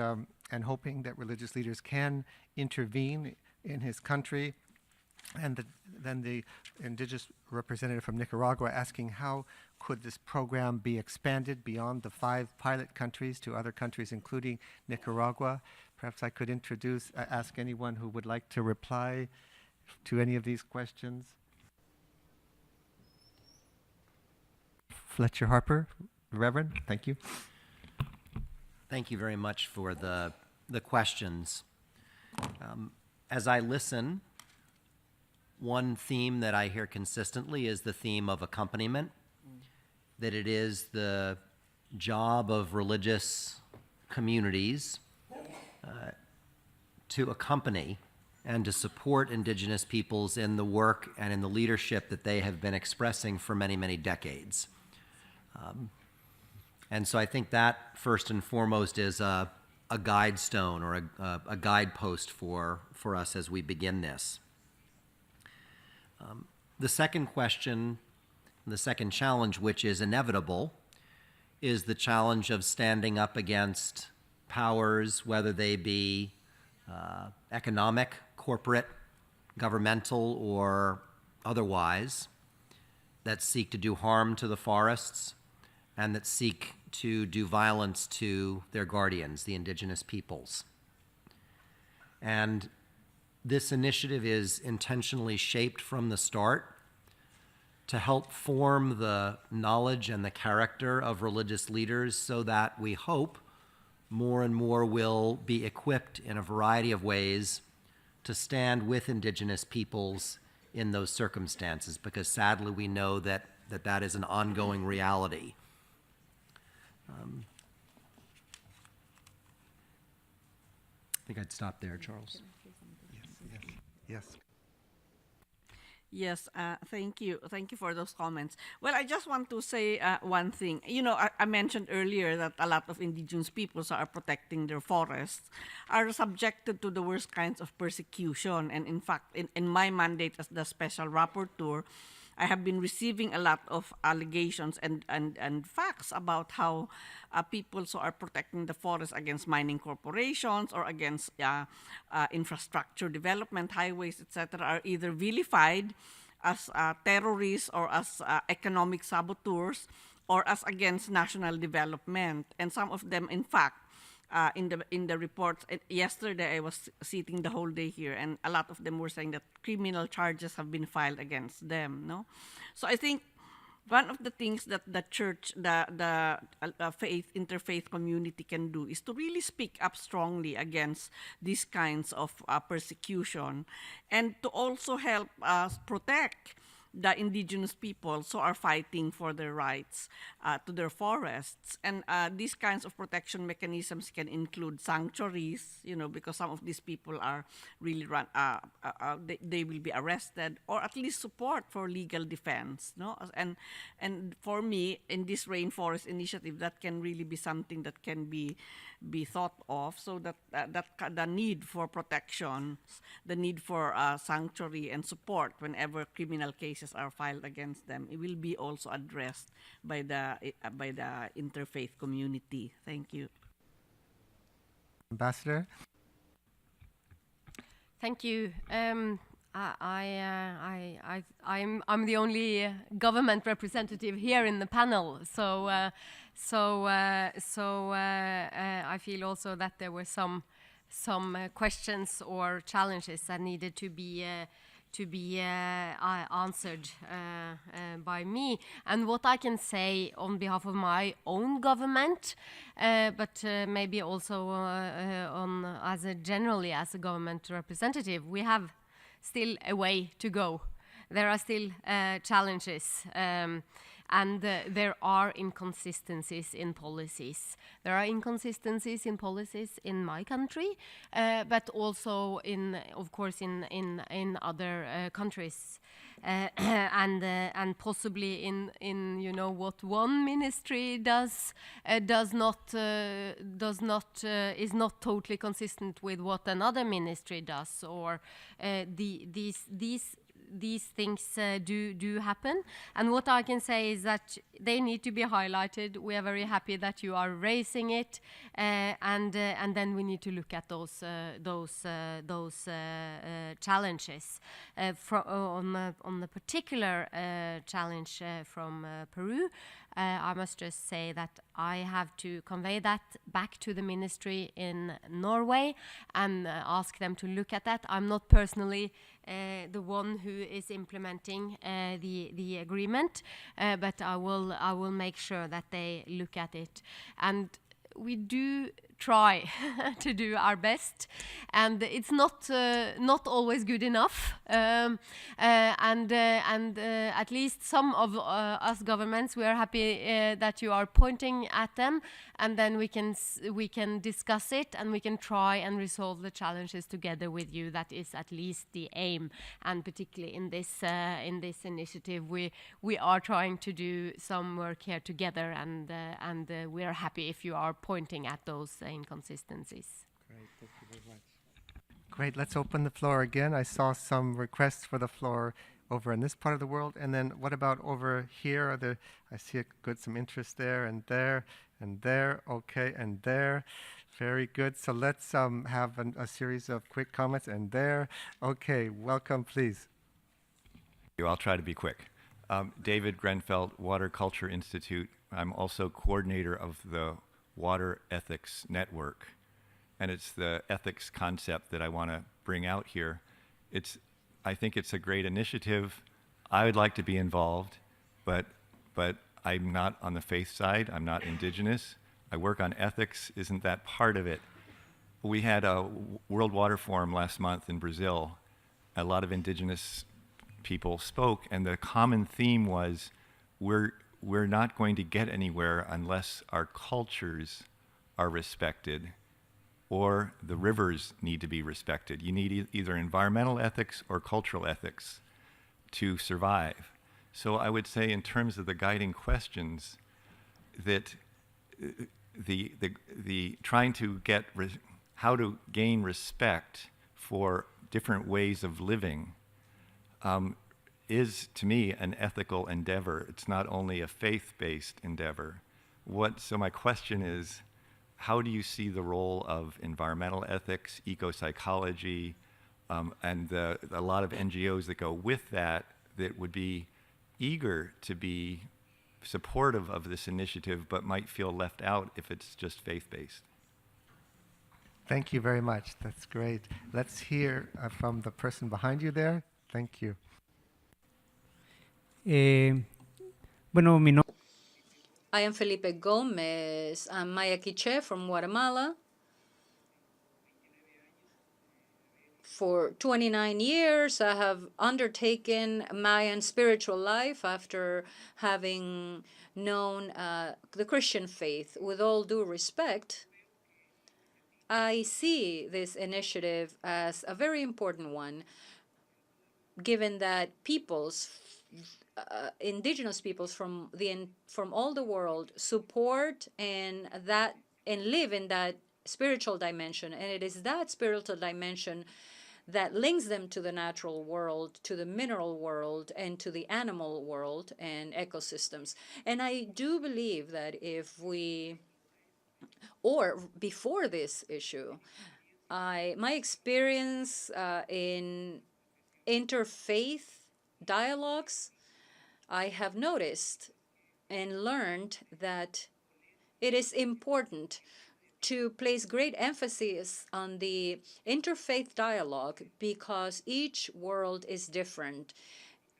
hoping that religious leaders can intervene in his country. And then the Indigenous representative from Nicaragua asking how could this program be expanded beyond the 5 pilot countries to other countries, including Nicaragua. Perhaps I could ask anyone who would like to reply to any of these questions. Fletcher Harper, Reverend, thank you. Thank you very much for the questions. As I listen, one theme that I hear consistently is the theme of accompaniment, that it is the job of religious communities to accompany and to support Indigenous peoples in the work and in the leadership that they have been expressing for many, many decades. And so I think that first and foremost is a guide stone or a guidepost for us as we begin this. The second question, the second challenge, which is inevitable, is the challenge of standing up against powers, whether they be economic, corporate, governmental, or otherwise, that seek to do harm to the forests and that seek to do violence to their guardians, the Indigenous peoples. And this initiative is intentionally shaped from the start to help form the knowledge and the character of religious leaders so that we hope more and more will be equipped in a variety of ways to stand with Indigenous peoples in those circumstances, because sadly we know that is an ongoing reality. I think I'd stop there, Charles. Yes. Yes, thank you. Thank you for those comments. Well, I just want to say one thing. You know, I mentioned earlier that a lot of Indigenous peoples are protecting their forests, are subjected to the worst kinds of persecution. And in fact, in my mandate as the special rapporteur, I have been receiving a lot of allegations and facts about how peoples who are protecting the forest against mining corporations or against infrastructure development, highways, etc., are either vilified as terrorists or as economic saboteurs or as against national development. And some of them, in fact, in the reports, yesterday I was sitting the whole day here, and a lot of them were saying that criminal charges have been filed against them. No, so I think one of the things that the church, the interfaith community can do is to really speak up strongly against these kinds of persecution, and to also help us protect the indigenous peoples who are fighting for their rights to their forests. And these kinds of protection mechanisms can include sanctuaries, because some of these people are really they will be arrested, or at least support for legal defense. No? And for me, in this Rainforest Initiative, that can really be something that can be thought of, so that the need for protection, the need for sanctuary and support whenever criminal cases are filed against them, it will be also addressed by the interfaith community. Thank you. Ambassador? Thank you. I'm the only government representative here in the panel, so I feel also that there were some questions or challenges that needed to be answered by me. And what I can say on behalf of my own government, but maybe also generally as a government representative, we have still a way to go. There are still challenges, and there are inconsistencies in policies. There are inconsistencies in policies in my country, but also of course, in other countries, and possibly in what one ministry does is not totally consistent with what another ministry does, or these things do happen. And what I can say is that they need to be highlighted. We are very happy that you are raising it, and then we need to look at those challenges. On the particular challenge from Peru, I must just say that I have to convey that back to the ministry in Norway and ask them to look at that. I'm not personally the one who is implementing the agreement, but I will make sure that they look at it. And we do try to do our best, and it's not always good enough. And at least some of us governments, we are happy that you are pointing at them, and then we can discuss it, and we can try and resolve the challenges together with you. That is at least the aim, and particularly in this initiative, we are trying to do some work here together, and we are happy if you are pointing at those inconsistencies. Great, thank you very much. Great, let's open the floor again. I saw some requests for the floor over in this part of the world, and then what about over here? I see some interest there, and there, okay, and there. Very good. So let's have a series of quick comments, and there. Okay, welcome, please. I'll try to be quick. David Grenfeld, Water Culture Institute. I'm also coordinator of the Water Ethics Network, and it's the ethics concept that I want to bring out here. I think it's a great initiative. I would like to be involved, but I'm not on the faith side. I'm not indigenous. I work on ethics. Isn't that part of it? We had a World Water Forum last month in Brazil. A lot of indigenous people spoke, and the common theme was we're not going to get anywhere unless our cultures are respected, or the rivers need to be respected. You need either environmental ethics or cultural ethics to survive. So I would say, in terms of the guiding questions, that the trying to get how to gain respect for different ways of living is, to me, an ethical endeavor. It's not only a faith-based endeavor. So my question is, how do you see the role of environmental ethics, eco-psychology, and a lot of NGOs that go with that would be eager to be supportive of this initiative but might feel left out if it's just faith-based? Thank you very much. That's great. Let's hear from the person behind you there. Thank you. Bueno, mi nombre I am Felipe Gomez. I'm Maya Quiche from Guatemala. For 29 years, I have undertaken Mayan spiritual life after having known the Christian faith. With all due respect, I see this initiative as a very important one, given that indigenous peoples from all the world support and live in that spiritual dimension, and it is that spiritual dimension that links them to the natural world, to the mineral world, and to the animal world and ecosystems. And I do believe that before this issue, my experience in interfaith dialogues, I have noticed and learned that it is important to place great emphasis on the interfaith dialogue because each world is different.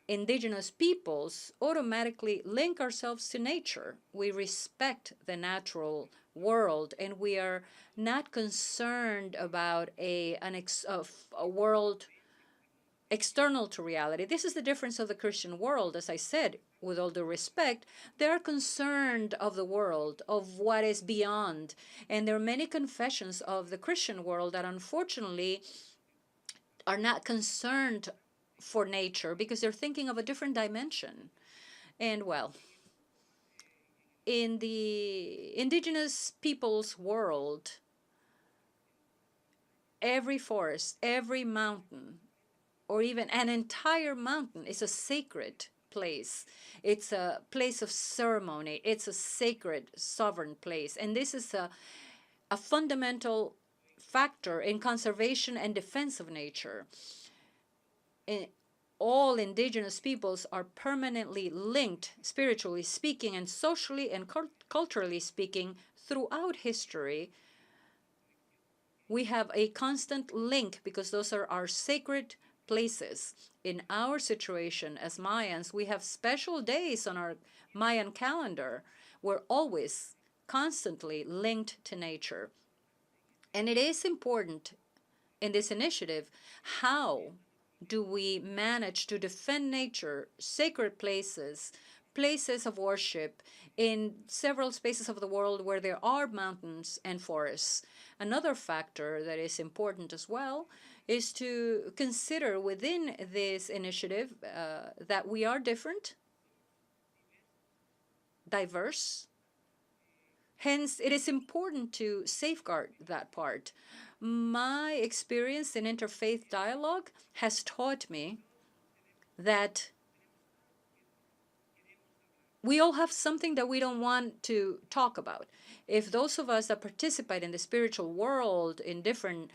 Indigenous peoples automatically link ourselves to nature. We respect the natural world, and we are not concerned about a world external to reality. This is the difference of the Christian world. As I said, with all due respect, they're concerned of the world, of what is beyond. And there are many confessions of the Christian world that unfortunately are not concerned for nature because they're thinking of a different dimension. And well, in the indigenous peoples world, every forest, every mountain, or even an entire mountain is a sacred place. It's a place of ceremony. It's a sacred, sovereign place. And this is a fundamental factor in conservation and defense of nature. All indigenous peoples are permanently linked, spiritually speaking, and socially and culturally speaking, throughout history. We have a constant link because those are our sacred places. In our situation as Mayans, we have special days on our Mayan calendar. We're always constantly linked to nature. And it is important in this initiative, how do we manage to defend nature, sacred places, places of worship in several spaces of the world where there are mountains and forests. Another factor that is important as well is to consider within this initiative that we are different, diverse. Hence, it is important to safeguard that part. My experience in interfaith dialogue has taught me that we all have something that we don't want to talk about. If those of us that participate in the spiritual world, in different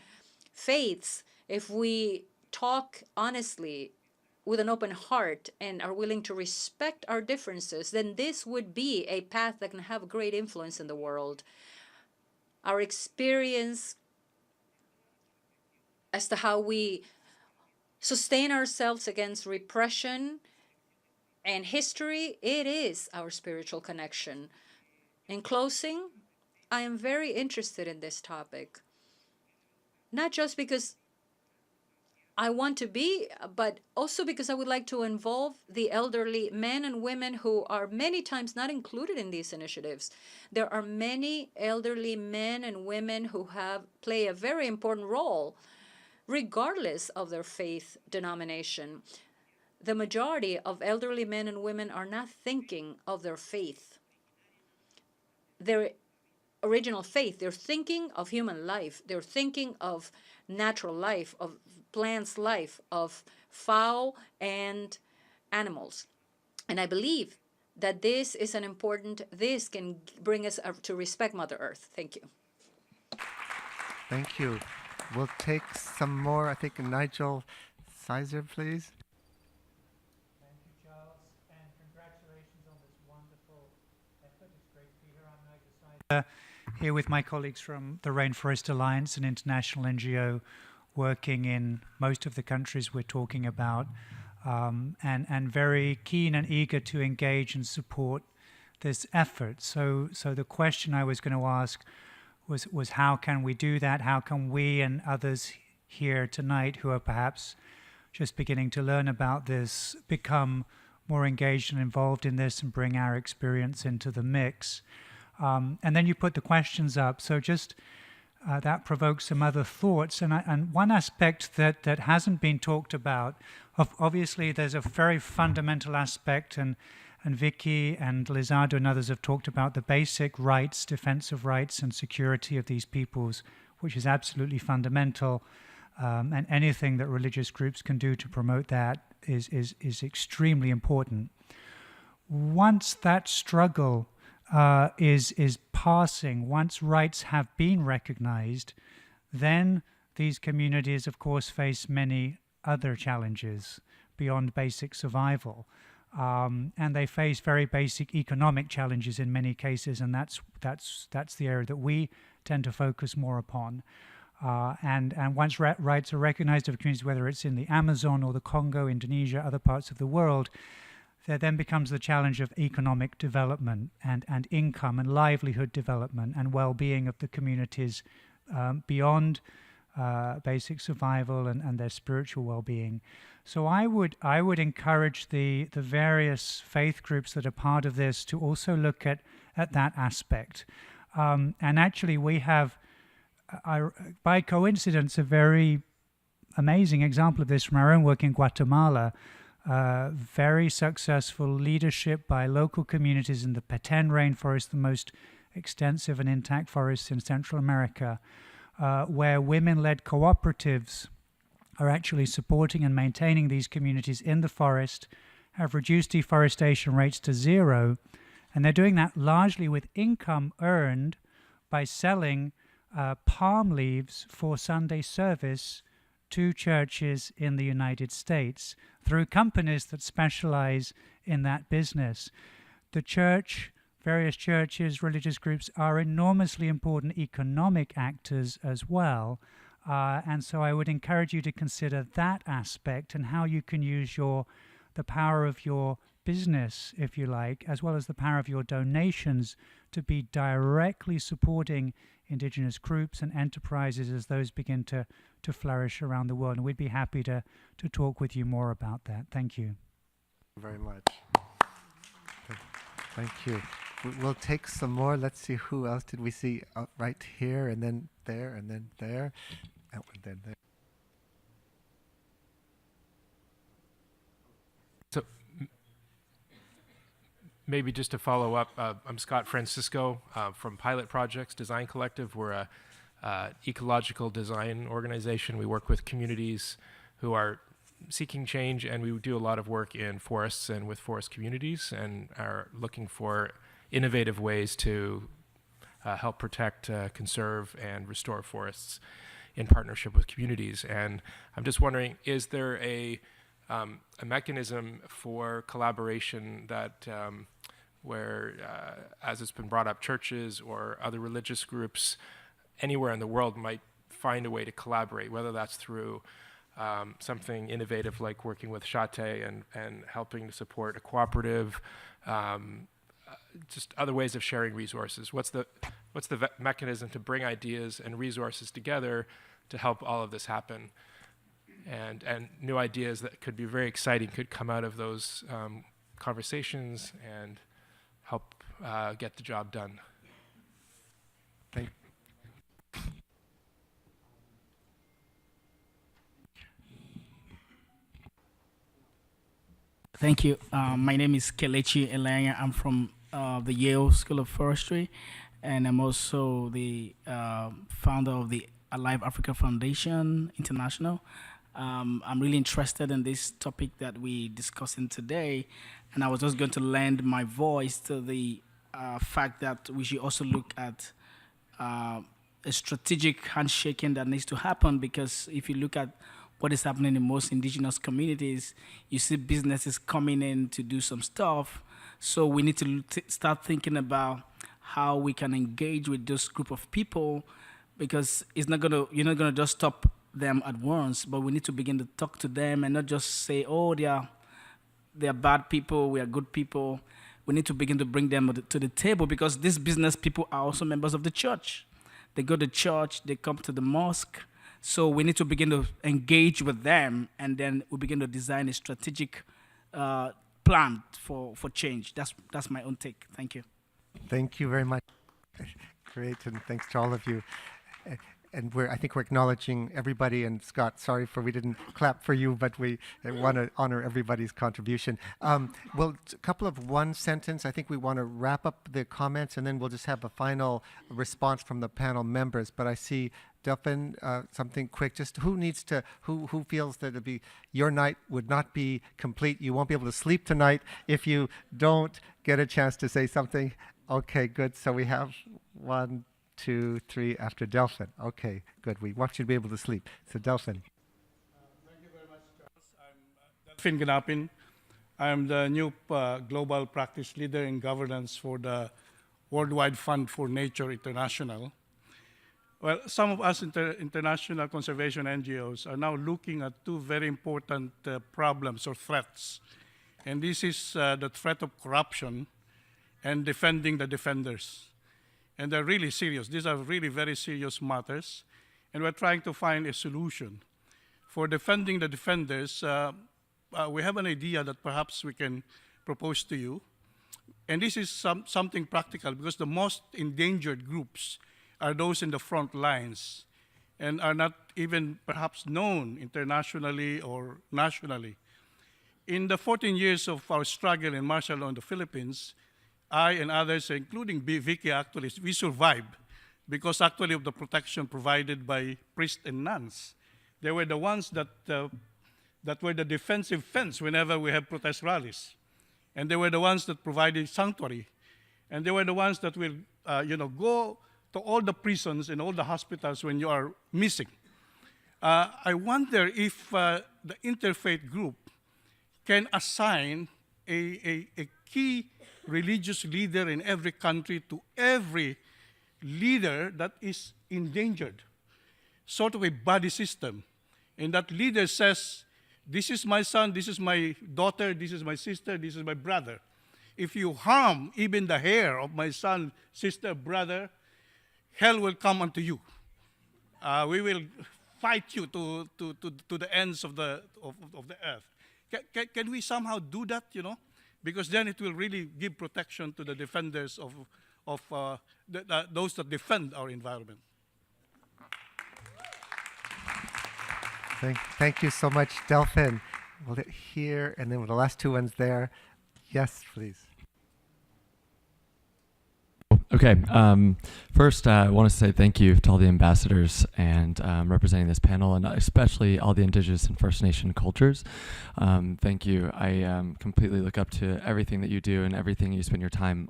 faiths, if we talk honestly with an open heart and are willing to respect our differences, then this would be a path that can have great influence in the world. Our experience as to how we sustain ourselves against repression and history, it is our spiritual connection. In closing, I am very interested in this topic, not just because I want to be, but also because I would like to involve the elderly men and women who are many times not included in these initiatives. There are many elderly men and women who play a very important role, regardless of their faith denomination. The majority of elderly men and women are not thinking of their faith, their original faith. They're thinking of human life. They're thinking of natural life, of plants' life, of fowl and animals. And I believe that this can bring us to respect Mother Earth. Thank you. Thank you. We'll take some more. I think Nigel Sizer, please. Thank you, Charles, and congratulations on this wonderful effort. It's great to be here. I'm Nigel Sizer, here with my colleagues from the Rainforest Alliance, an international NGO working in most of the countries we're talking about, and very keen and eager to engage and support this effort. So the question I was going to ask was how can we do that? How can we and others here tonight who are perhaps just beginning to learn about this become more engaged and involved in this and bring our experience into the mix? And then you put the questions up. So just that provokes some other thoughts. And one aspect that hasn't been talked about, obviously there's a very fundamental aspect, and Vicky and Lizardo and others have talked about the basic rights, defensive rights and security of these peoples, which is absolutely fundamental. And anything that religious groups can do to promote that is extremely important. Once that struggle is passing, once rights have been recognized, then these communities, of course, face many other challenges beyond basic survival. And they face very basic economic challenges in many cases, and that's the area that we tend to focus more upon. And once rights are recognized of communities, whether it's in the Amazon or the Congo, Indonesia, other parts of the world, there then becomes the challenge of economic development and income and livelihood development and well-being of the communities beyond basic survival and their spiritual well-being. So I would encourage the various faith groups that are part of this to also look at that aspect. And actually we have, by coincidence, a very amazing example of this from our own work in Guatemala. Very successful leadership by local communities in the Petén rainforest, the most extensive and intact forests in Central America, where women-led cooperatives are actually supporting and maintaining these communities in the forest, have reduced deforestation rates to 0, and they're doing that largely with income earned by selling palm leaves for Sunday service to churches in the United States through companies that specialize in that business. The church, various churches, religious groups are enormously important economic actors as well. And so I would encourage you to consider that aspect and how you can use the power of your business, if you like, as well as the power of your donations to be directly supporting indigenous groups and enterprises as those begin to flourish around the world. And we'd be happy to talk with you more about that. Thank you. Very much. Thank you. We'll take some more. Let's see, who else did we see right here, and then there, and then there, and then there. So maybe just to follow up, I'm Scott Francisco from Pilot Projects Design Collective. We're a ecological design organization. We work with communities who are seeking change, and we do a lot of work in forests and with forest communities, and are looking for innovative ways to help protect, conserve, and restore forests in partnership with communities. And I'm just wondering, is there a mechanism for collaboration that where, as it's been brought up, churches or other religious groups anywhere in the world might find a way to collaborate, whether that's through something innovative like working with Shate and helping to support a cooperative, just other ways of sharing resources. What's the mechanism to bring ideas and resources together to help all of this happen? And new ideas that could be very exciting could come out of those conversations and help get the job done. Thank you. My name is Kelechi Elanya. I'm from the Yale School of Forestry, and I'm also the founder of the Alive Africa Foundation International. I'm really interested in this topic that we're discussing today, and I was just going to lend my voice to the fact that we should also look at a strategic handshaking that needs to happen, because if you look at what is happening in most indigenous communities, you see businesses coming in to do some stuff. So we need to start thinking about how we can engage with this group of people, because you're not gonna just stop them at once, but we need to begin to talk to them and not just say, oh, they are bad people, we are good people. We need to begin to bring them to the table, because these business people are also members of the church. They go to church, they come to the mosque. So we need to begin to engage with them, and then we begin to design a strategic plan for change. That's my own take. Thank you. Thank you very much. Great, and thanks to all of you. And I think we're acknowledging everybody. And Scott, sorry we didn't clap for you, but we want to honor everybody's contribution. Well, a couple of one sentence. I think we want to wrap up the comments, and then we'll just have a final response from the panel members. But I see Delphin, something quick. Just who feels that your night would not be complete? You won't be able to sleep tonight if you don't get a chance to say something. Okay, good. So we have 1, 2, 3 after Delphin. Okay, good. We want you to be able to sleep. So Delphin. Thank you very much, Charles. I'm Delphin Ganapin. I'm the new global practice leader in governance for the Worldwide Fund for Nature International. Well, some of us international conservation NGOs are now looking at two very important problems or threats. And this is the threat of corruption and defending the defenders. And they're really serious. These are really very serious matters. And we're trying to find a solution. For defending the defenders, we have an idea that perhaps we can propose to you. And this is something practical, because the most endangered groups are those in the front lines and are not even perhaps known internationally or nationally. In the 14 years of our struggle in martial law in the Philippines, I and others, including Vicky actually, we survived because actually of the protection provided by priests and nuns. They were the ones that were the defensive fence whenever we have protest rallies. And they were the ones that provided sanctuary. And they were the ones that will go to all the prisons and all the hospitals when you are missing. I wonder if the interfaith group can assign a key religious leader in every country to every leader that is endangered, sort of a buddy system. And that leader says, this is my son, this is my daughter, this is my sister, this is my brother. If you harm even the hair of my son, sister, brother, hell will come unto you. We will fight you to the ends of the earth. Can we somehow do that, Because then it will really give protection to the defenders of those that defend our environment. Thank you so much, Delphin. We'll hit here, and then with the last two ones there. Yes, please. Okay. First, I want to say thank you to all the ambassadors and representing this panel, and especially all the Indigenous and First Nation cultures. Thank you. I completely look up to everything that you do and everything you spend your time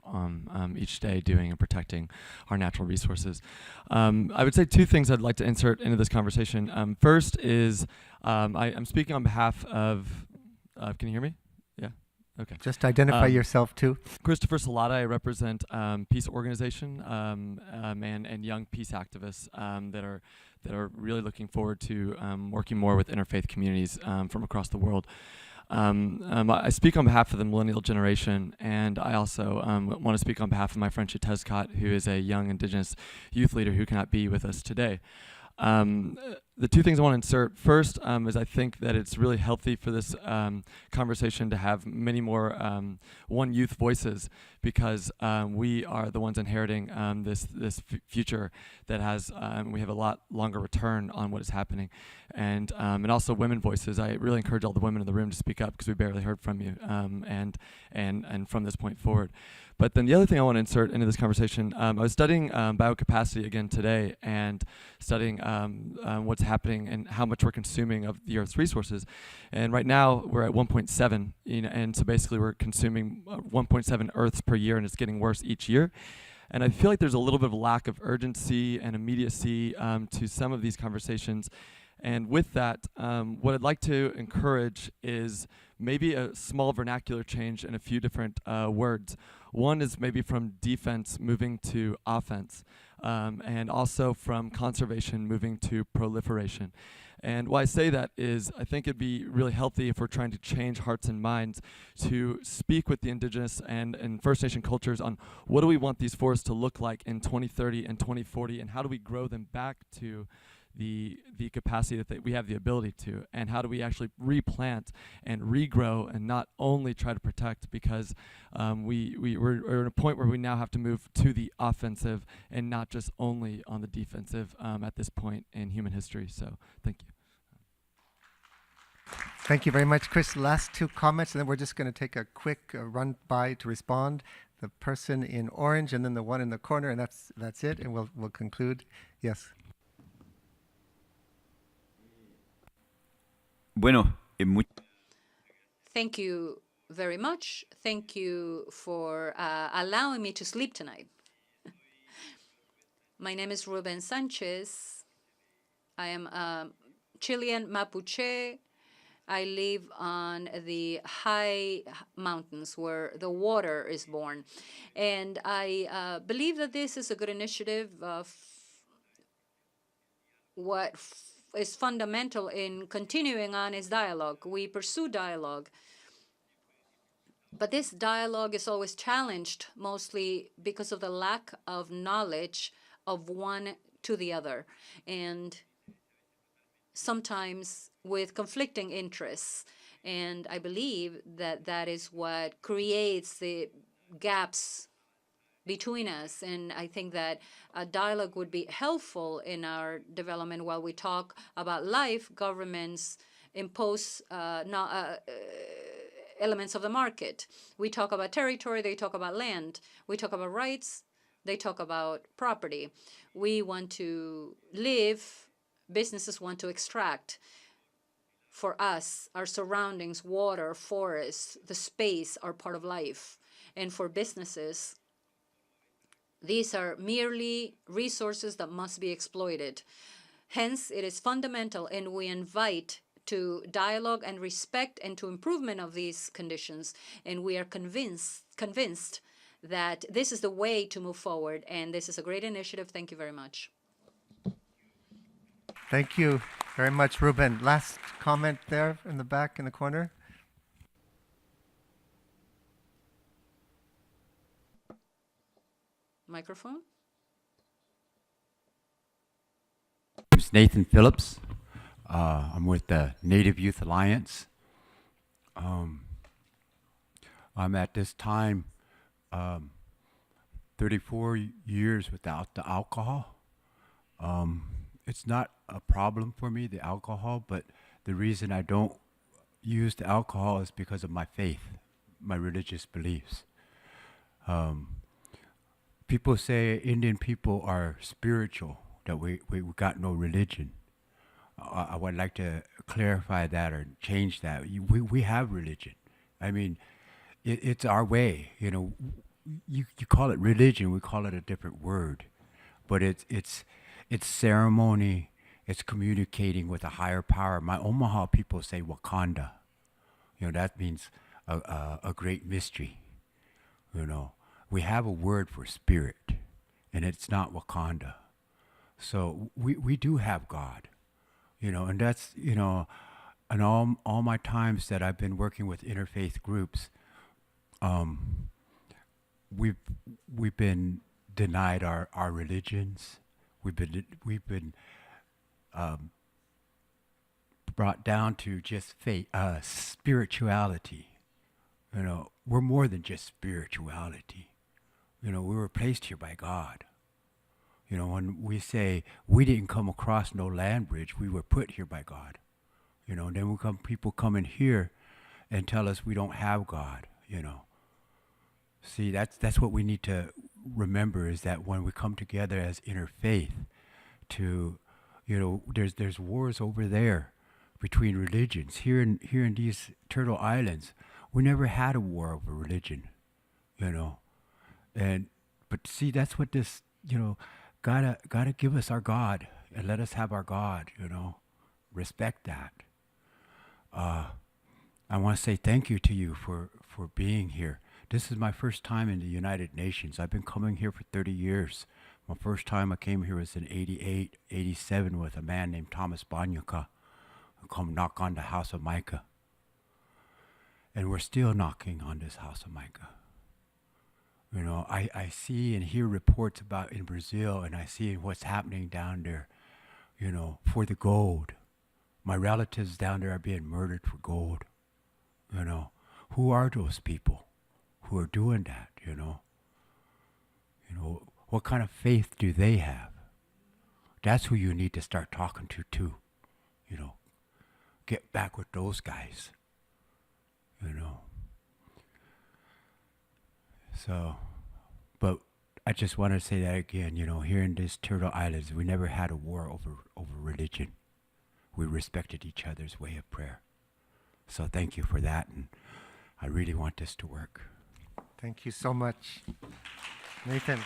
each day doing and protecting our natural resources. I would say two things I'd like to insert into this conversation. First is I'm speaking on behalf of, can you hear me? Yeah. Okay. Just identify yourself too. Christopher Salata. I represent peace organization and young peace activists that are really looking forward to working more with interfaith communities from across the world. I speak on behalf of the millennial generation, and I also want to speak on behalf of my friend Chetescott, who is a young Indigenous youth leader who cannot be with us today. The two things I want to insert first is I think that it's really healthy for this conversation to have many more youth voices, because we are the ones inheriting this future that has we have a lot longer return on what is happening, and also women voices. I really encourage all the women in the room to speak up because we barely heard from you, and from this point forward. But then the other thing I want to insert into this conversation, I was studying biocapacity again today, and studying what's happening and how much we're consuming of the Earth's resources. And right now we're at 1.7, and so basically we're consuming 1.7 Earths per year, and it's getting worse each year. And I feel like there's a little bit of a lack of urgency and immediacy to some of these conversations. And with that, what I'd like to encourage is maybe a small vernacular change in a few different words. One is maybe from defense moving to offense, and also from conservation moving to proliferation. And why I say that is I think it'd be really healthy if we're trying to change hearts and minds to speak with the Indigenous and First Nation cultures on what do we want these forests to look like in 2030 and 2040, and how do we grow them back to the capacity that we have the ability to, and how do we actually replant and regrow and not only try to protect, because we're at a point where we now have to move to the offensive and not just only on the defensive at this point in human history. So thank you. Thank you very much, Chris. Last two comments, and then we're just going to take a quick run by to respond. The person in orange, and then the one in the corner, and that's it, and we'll conclude. Yes. Bueno, Thank you very much. Thank you for allowing me to sleep tonight. My name is Ruben Sanchez. I am a Chilean Mapuche. I live on the high mountains where the water is born. And I believe that this is a good initiative. What is fundamental in continuing on is dialogue. We pursue dialogue. But this dialogue is always challenged, mostly because of the lack of knowledge of one to the other, and sometimes with conflicting interests. And I believe that that is what creates the gaps between us. And I think that a dialogue would be helpful in our development. While we talk about life, governments impose elements of the market. We talk about territory, they talk about land. We talk about rights, they talk about property. We want to live, businesses want to extract. For us, our surroundings, water, forests, the space are part of life. And for businesses, these are merely resources that must be exploited. Hence, it is fundamental, and we invite to dialogue and respect and to improvement of these conditions. And we are convinced that this is the way to move forward. And this is a great initiative. Thank you very much. Thank you very much, Ruben. Last comment there in the back in the corner. Microphone. I'm Nathan Phillips. I'm with the Native Youth Alliance. I'm at this time 34 years without the alcohol. It's not a problem for me, the alcohol, but the reason I don't use the alcohol is because of my faith, my religious beliefs. People say Indian people are spiritual, that we got no religion. I would like to clarify that or change that. We have religion. I mean, it's our way. You know, you call it religion, we call it a different word, but it's ceremony. It's communicating with a higher power. My Omaha people say Wakanda. You know, that means a great mystery. You know, we have a word for spirit, and it's not Wakanda. So we do have God. You know, and that's, you know, and all my times that I've been working with interfaith groups, we've been denied our religions. We've been brought down to just faith, spirituality. You know, we're more than just spirituality. You know, we were placed here by God. You know, when we say we didn't come across no land bridge, we were put here by God. You know, and then people come in here and tell us we don't have God, you know. See, that's what we need to remember, is that when we come together as interfaith to, you know, there's wars over there between religions. Here in these Turtle Islands, we never had a war over religion, you know. But see, that's what this, you know, gotta give us our God and let us have our God, you know. Respect that. I want to say thank you to you for being here. This is my first time in the United Nations. I've been coming here for 30 years. My first time I came here was in 88, 87 with a man named Thomas Banyaka, who come knock on the House of Micah. And we're still knocking on this House of Micah. You know, I see and hear reports about in Brazil, and I see what's happening down there, you know, for the gold. My relatives down there are being murdered for gold. You know, who are those people who are doing that, you know? You know, what kind of faith do they have? That's who you need to start talking to too. You know, get back with those guys, you know. So, but I just want to say that again, you know, here in this Turtle Islands, we never had a war over religion. We respected each other's way of prayer. So thank you for that, and I really want this to work. Thank you so much, Nathan.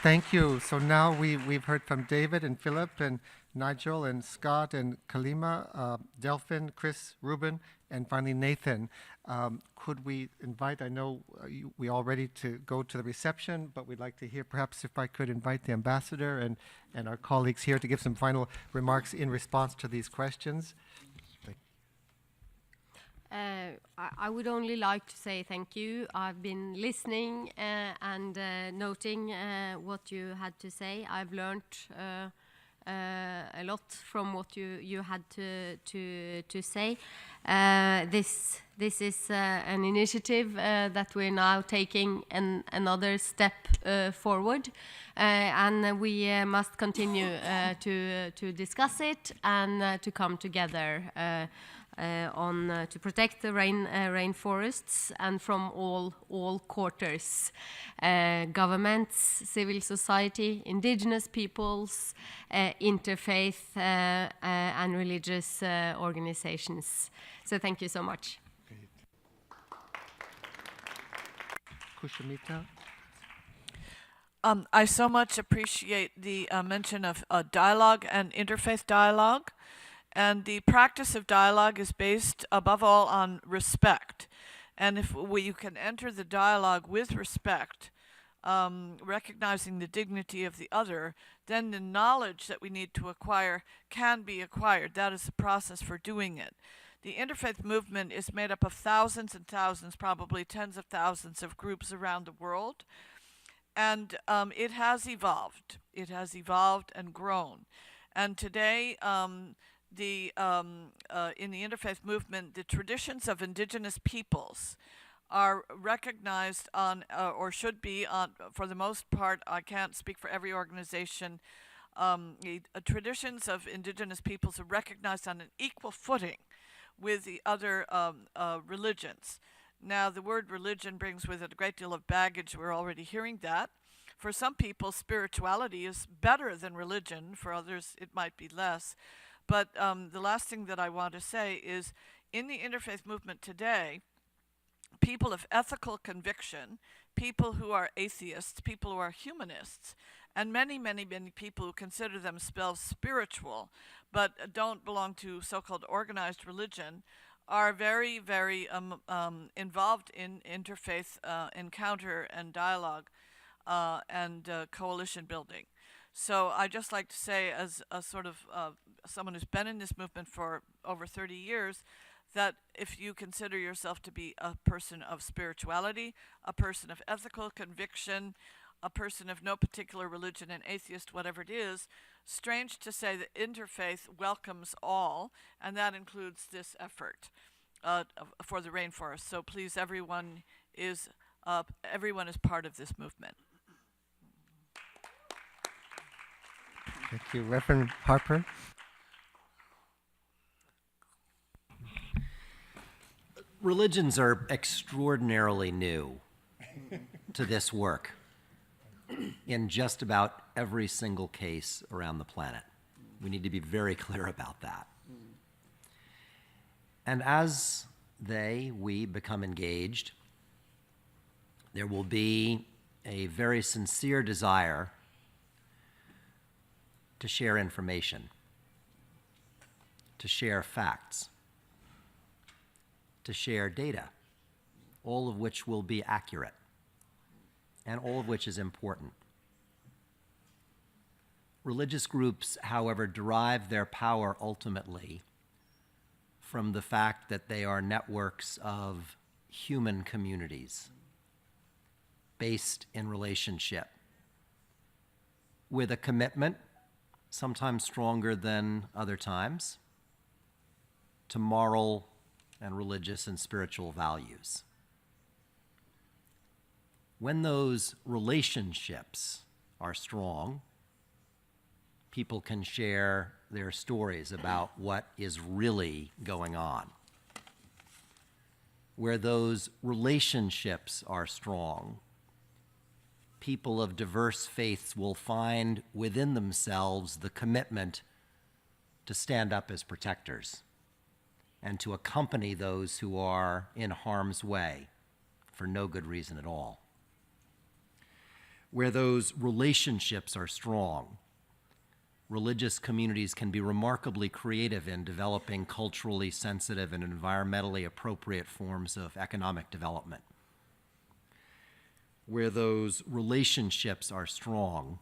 Thank you. So now we've heard from David and Philip and Nigel and Scott and Kalima, Delphin, Chris, Ruben, and finally Nathan. Could we invite, I know we all ready to go to the reception, but we'd like to hear, perhaps if I could invite the ambassador and our colleagues here to give some final remarks in response to these questions. I would only like to say thank you. I've been listening and noting what you had to say. I've learned a lot from what you had to say. This is an initiative that we're now taking another step forward, and we must continue to discuss it and to come together to protect the rainforests, and from all quarters, governments, civil society, indigenous peoples, interfaith and religious organizations. So thank you so much. Kushamita. I so much appreciate the mention of dialogue and interfaith dialogue. And the practice of dialogue is based above all on respect. And if you can enter the dialogue with respect, recognizing the dignity of the other, then the knowledge that we need to acquire can be acquired. That is the process for doing it. The interfaith movement is made up of thousands and thousands, probably tens of thousands of groups around the world. And it has evolved. It has evolved and grown. And today, in the interfaith movement, the traditions of indigenous peoples are recognized on, or should be on, for the most part, I can't speak for every organization, traditions of indigenous peoples are recognized on an equal footing with the other religions. Now, the word religion brings with it a great deal of baggage. We're already hearing that. For some people, spirituality is better than religion. For others, it might be less. But the last thing that I want to say is, in the interfaith movement today, people of ethical conviction, people who are atheists, people who are humanists, and many, many, many people who consider themselves spiritual but don't belong to so-called organized religion, are very, very involved in interfaith encounter and dialogue and coalition building. So I just like to say, as a sort of someone who's been in this movement for over 30 years, that if you consider yourself to be a person of spirituality, a person of ethical conviction, a person of no particular religion, an atheist, whatever it is, strange to say that interfaith welcomes all, and that includes this effort for the rainforest. So please, everyone is everyone is part of this movement. Thank you. Reverend Harper. Religions are extraordinarily new to this work in just about every single case around the planet. We need to be very clear about that. And as we become engaged, there will be a very sincere desire to share information, to share facts, to share data, all of which will be accurate and all of which is important. Religious groups, however, derive their power ultimately from the fact that they are networks of human communities based in relationship with a commitment, sometimes stronger than other times, to moral and religious and spiritual values. When those relationships are strong, people can share their stories about what is really going on. Where those relationships are strong, people of diverse faiths will find within themselves the commitment to stand up as protectors and to accompany those who are in harm's way for no good reason at all. Where those relationships are strong, religious communities can be remarkably creative in developing culturally sensitive and environmentally appropriate forms of economic development. Where those relationships are strong,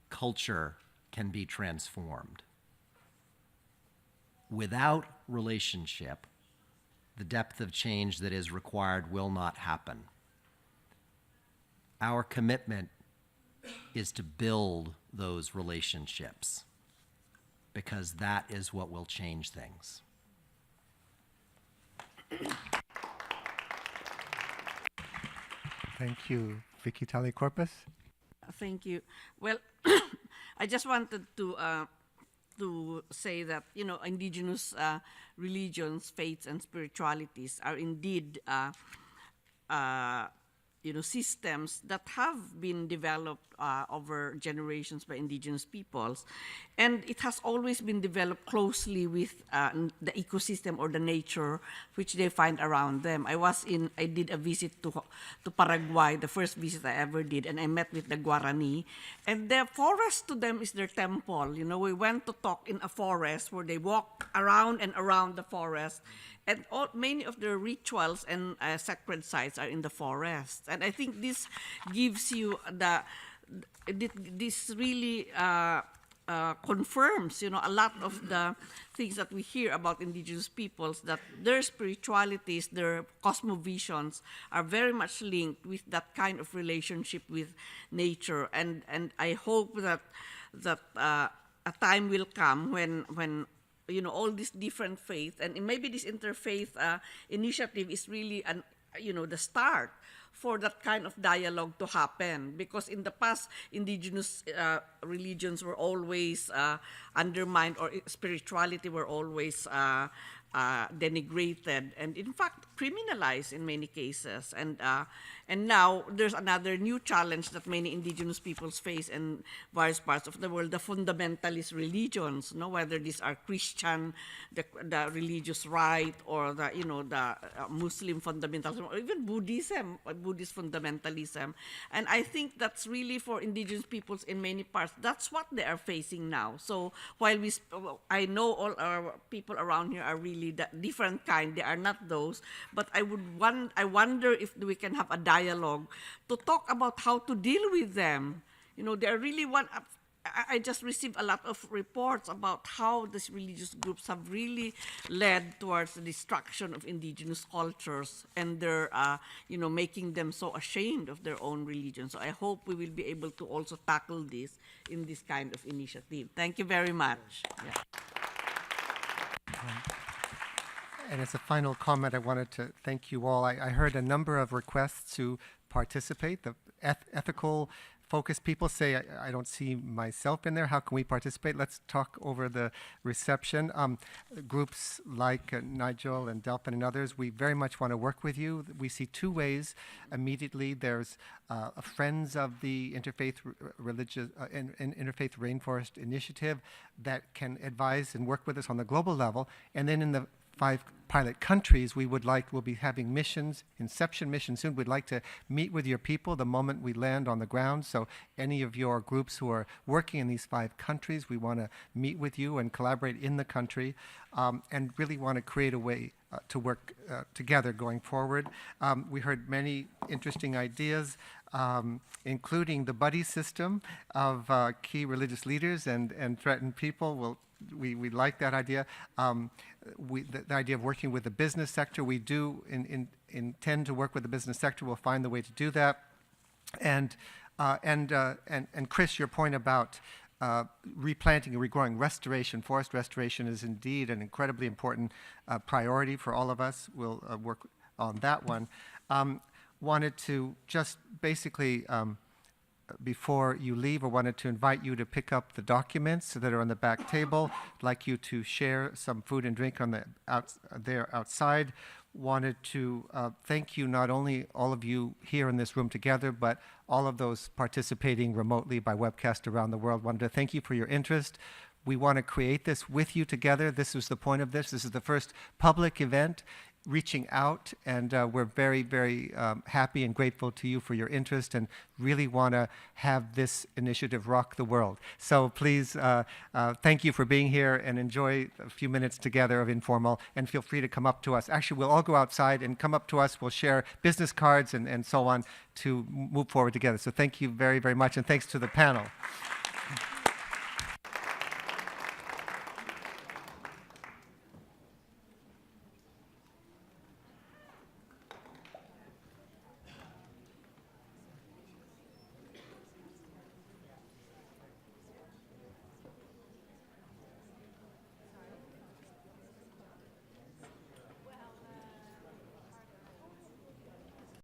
culture can be transformed. Without relationship, the depth of change that is required will not happen. Our commitment is to build those relationships because that is what will change things. Thank you. Vicky Tauli-Corpuz. Thank you. Well, I just wanted to say that, indigenous religions, faiths, and spiritualities are indeed systems that have been developed over generations by indigenous peoples. And it has always been developed closely with the ecosystem or the nature which they find around them. I did a visit to Paraguay, the first visit I ever did, and I met with the Guarani. And the forest to them is their temple. We went to talk in a forest where they walk around and around the forest. And many of their rituals and sacred sites are in the forest. And I think this gives you this really confirms, a lot of the things that we hear about indigenous peoples, that their spiritualities, their cosmovisions are very much linked with that kind of relationship with nature. And I hope that a time will come when all these different faiths, and maybe this interfaith initiative is really the start for that kind of dialogue to happen. Because in the past, indigenous religions were always undermined, or spirituality were always denigrated, and in fact criminalized in many cases. And now there's another new challenge that many indigenous peoples face in various parts of the world: the fundamentalist religions. Whether these are Christian, the religious right, or the Muslim fundamentalism, or even Buddhism, Buddhist fundamentalism. And I think that's really, for indigenous peoples in many parts, that's what they are facing now. So while I know all our people around here are really that different kind, they are not those, but I wonder if we can have a dialogue to talk about how to deal with them. They are really I just received a lot of reports about how these religious groups have really led towards the destruction of indigenous cultures, and they're, making them so ashamed of their own religion. So I hope we will be able to also tackle this in this kind of initiative. Thank you very much. Yeah. And as a final comment, I wanted to thank you all. I heard a number of requests to participate. The ethical focused people say, I don't see myself in there. How can we participate? Let's talk over the reception. Groups like Nigel and Delphin and others, we very much want to work with you. We see two ways immediately. There's Friends of the Interfaith Interfaith Rainforest Initiative that can advise and work with us on the global level. And then in the 5 pilot countries, we'll be having missions, inception missions soon. We'd like to meet with your people the moment we land on the ground. So any of your groups who are working in these 5 countries, we want to meet with you and collaborate in the country, and really want to create a way to work together going forward. We heard many interesting ideas, including the buddy system of key religious leaders and threatened people. We like that idea. The idea of working with the business sector, we do intend to work with the business sector. We'll find the way to do that. And Chris, your point about replanting and regrowing, restoration, forest restoration is indeed an incredibly important priority for all of us. We'll work on that one. Wanted to just basically before you leave, I wanted to invite you to pick up the documents that are on the back table. I'd like you to share some food and drink on the there outside. Wanted to thank you, not only all of you here in this room together, but all of those participating remotely by webcast around the world. Wanted to thank you for your interest. We want to create this with you together. This is the point of this. This is the first public event reaching out, and we're very, very happy and grateful to you for your interest and really want to have this initiative rock the world. So please, thank you for being here and enjoy a few minutes together of informal, and feel free to come up to us. Actually, we'll all go outside and come up to us. We'll share business cards and so on to move forward together. So thank you very, very much, and thanks to the panel.